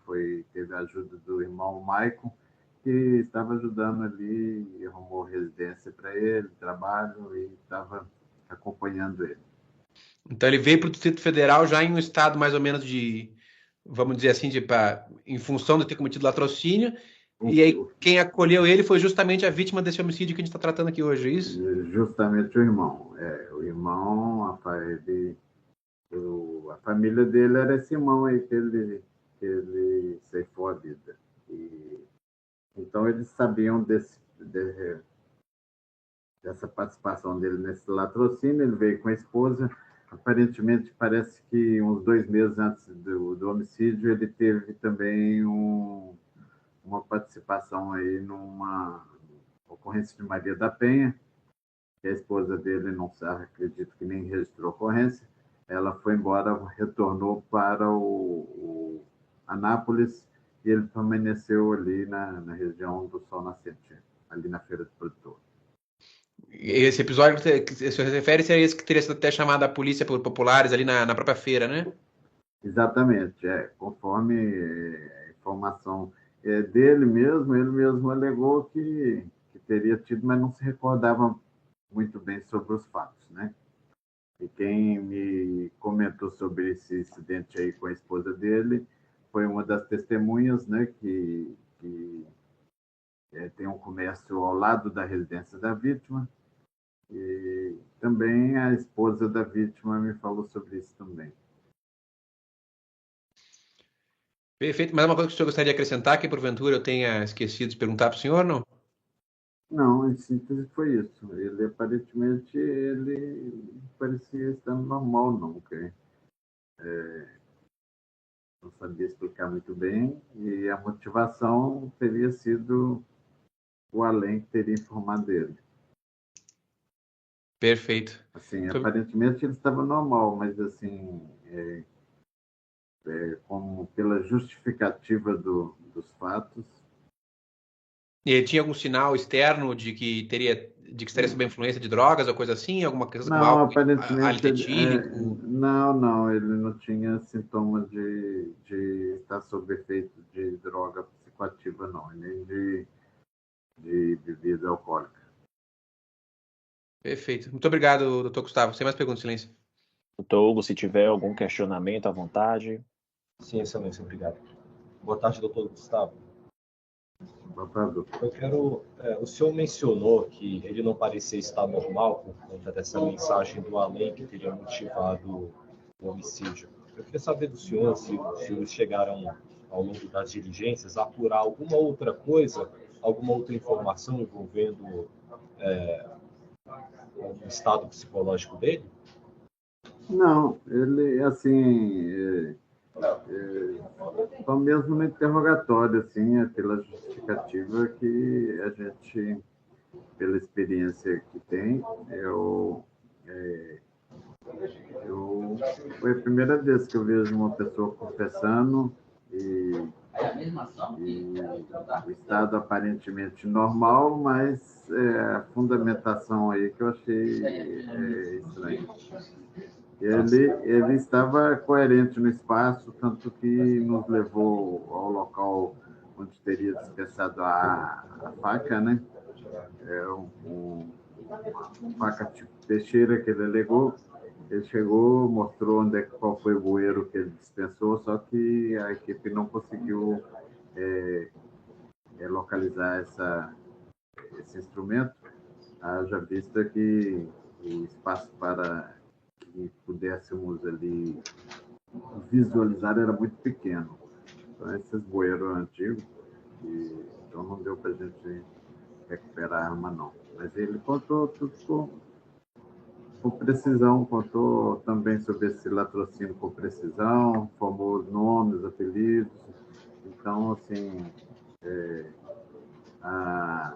Teve a ajuda do irmão Maicon, que estava ajudando ali, arrumou residência para ele, trabalho, e estava acompanhando ele. Então ele veio para o Distrito Federal já em um estado mais ou menos de, vamos dizer assim, em função de ter cometido latrocínio, e aí quem acolheu ele foi justamente a vítima desse homicídio que a gente está tratando aqui hoje, é isso? Justamente o irmão. O irmão, a família dele era esse irmão aí que ele ceifou a vida. Então eles sabiam dessa participação dele nesse latrocínio. Ele veio com a esposa. Aparentemente, parece que uns 2 meses antes do homicídio, ele teve também uma participação aí numa ocorrência de Maria da Penha, que a esposa dele, não sabe, acredito que nem registrou ocorrência. Ela foi embora, retornou para o Anápolis, e ele permaneceu ali na região do Sol Nascente, ali na Feira do Produtor. Esse episódio que se refere a esse que teria sido até chamado a polícia por populares ali na própria feira, né? Exatamente, conforme a informação dele mesmo, ele mesmo alegou que teria tido, mas não se recordava muito bem sobre os fatos, né? E quem me comentou sobre esse incidente aí com a esposa dele foi uma das testemunhas, né, que tem um comércio ao lado da residência da vítima, e também a esposa da vítima me falou sobre isso também. Perfeito. Mais uma coisa que o senhor gostaria de acrescentar, que porventura eu tenha esquecido de perguntar para o senhor, não? Não, em síntese foi isso. Ele, aparentemente, parecia estar normal, nunca. Não sabia explicar muito bem, e a motivação teria sido o além que teria informado ele. Perfeito. Assim, aparentemente ele estava normal, mas assim, como pela justificativa dos fatos. E ele tinha algum sinal externo de que estaria sob a influência de drogas ou coisa assim? Alguma coisa Não, algo aparentemente alietílico? não, ele não tinha sintomas de estar sob efeito de droga psicoativa, não, nem de bebida alcoólica. Perfeito. Muito obrigado, doutor Gustavo. Sem mais perguntas, silêncio. Doutor Hugo, se tiver algum questionamento, à vontade. Sim, excelência, obrigado. Boa tarde, doutor Gustavo. Boa tarde, doutor. Eu quero... o senhor mencionou que ele não parecia estar normal por conta dessa mensagem do além que teria motivado o homicídio. Eu queria saber do senhor se os senhores chegaram, ao longo das diligências, a apurar alguma outra coisa, alguma outra informação envolvendo o estado psicológico dele? Não, ele, assim, só mesmo no interrogatório, assim, pela justificativa que a gente, pela experiência que tem, foi a primeira vez que eu vejo uma pessoa confessando e o estado aparentemente normal, mas a fundamentação aí que eu achei estranha. Ele estava coerente no espaço, tanto que nos levou ao local onde teria dispensado a faca, né? Uma faca tipo Teixeira que ele alegou. Ele chegou, mostrou qual foi o bueiro que ele dispensou, só que a equipe não conseguiu localizar esse instrumento, haja vista que o espaço para que pudéssemos ali visualizar era muito pequeno. Então, esses bueiros antigos, então não deu para a gente recuperar a arma, não. Mas ele contou tudo com precisão, contou também sobre esse latrocínio com precisão, formou os nomes, apelidos. Então, assim, a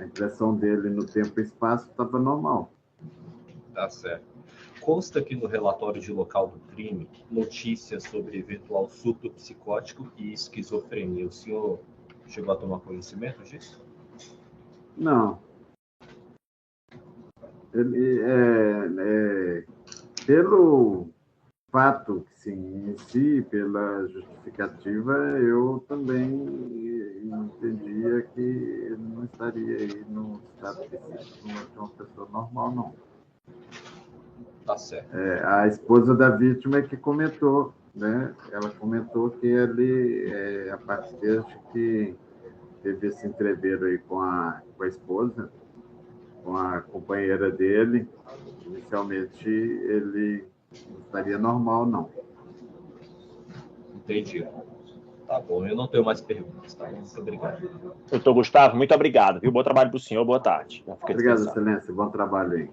impressão dele no tempo e espaço estava normal. Tá certo. Consta aqui no relatório de local do crime notícias sobre eventual surto psicótico e esquizofrenia. O senhor chegou a tomar conhecimento disso? Não. Ele, pelo fato em si, pela justificativa, eu também entendia que ele não estaria aí no estado específico de uma pessoa normal, não. Tá certo. A esposa da vítima é que comentou, né? Ela comentou que ele, a partir desde que teve esse entreveiro aí com a esposa, com a companheira dele, inicialmente ele não estaria normal, não. Entendi. Tá bom, eu não tenho mais perguntas, tá? Muito obrigado. Doutor Gustavo, muito obrigado, viu? Bom trabalho para o senhor, boa tarde. Obrigado, excelência. Bom trabalho aí.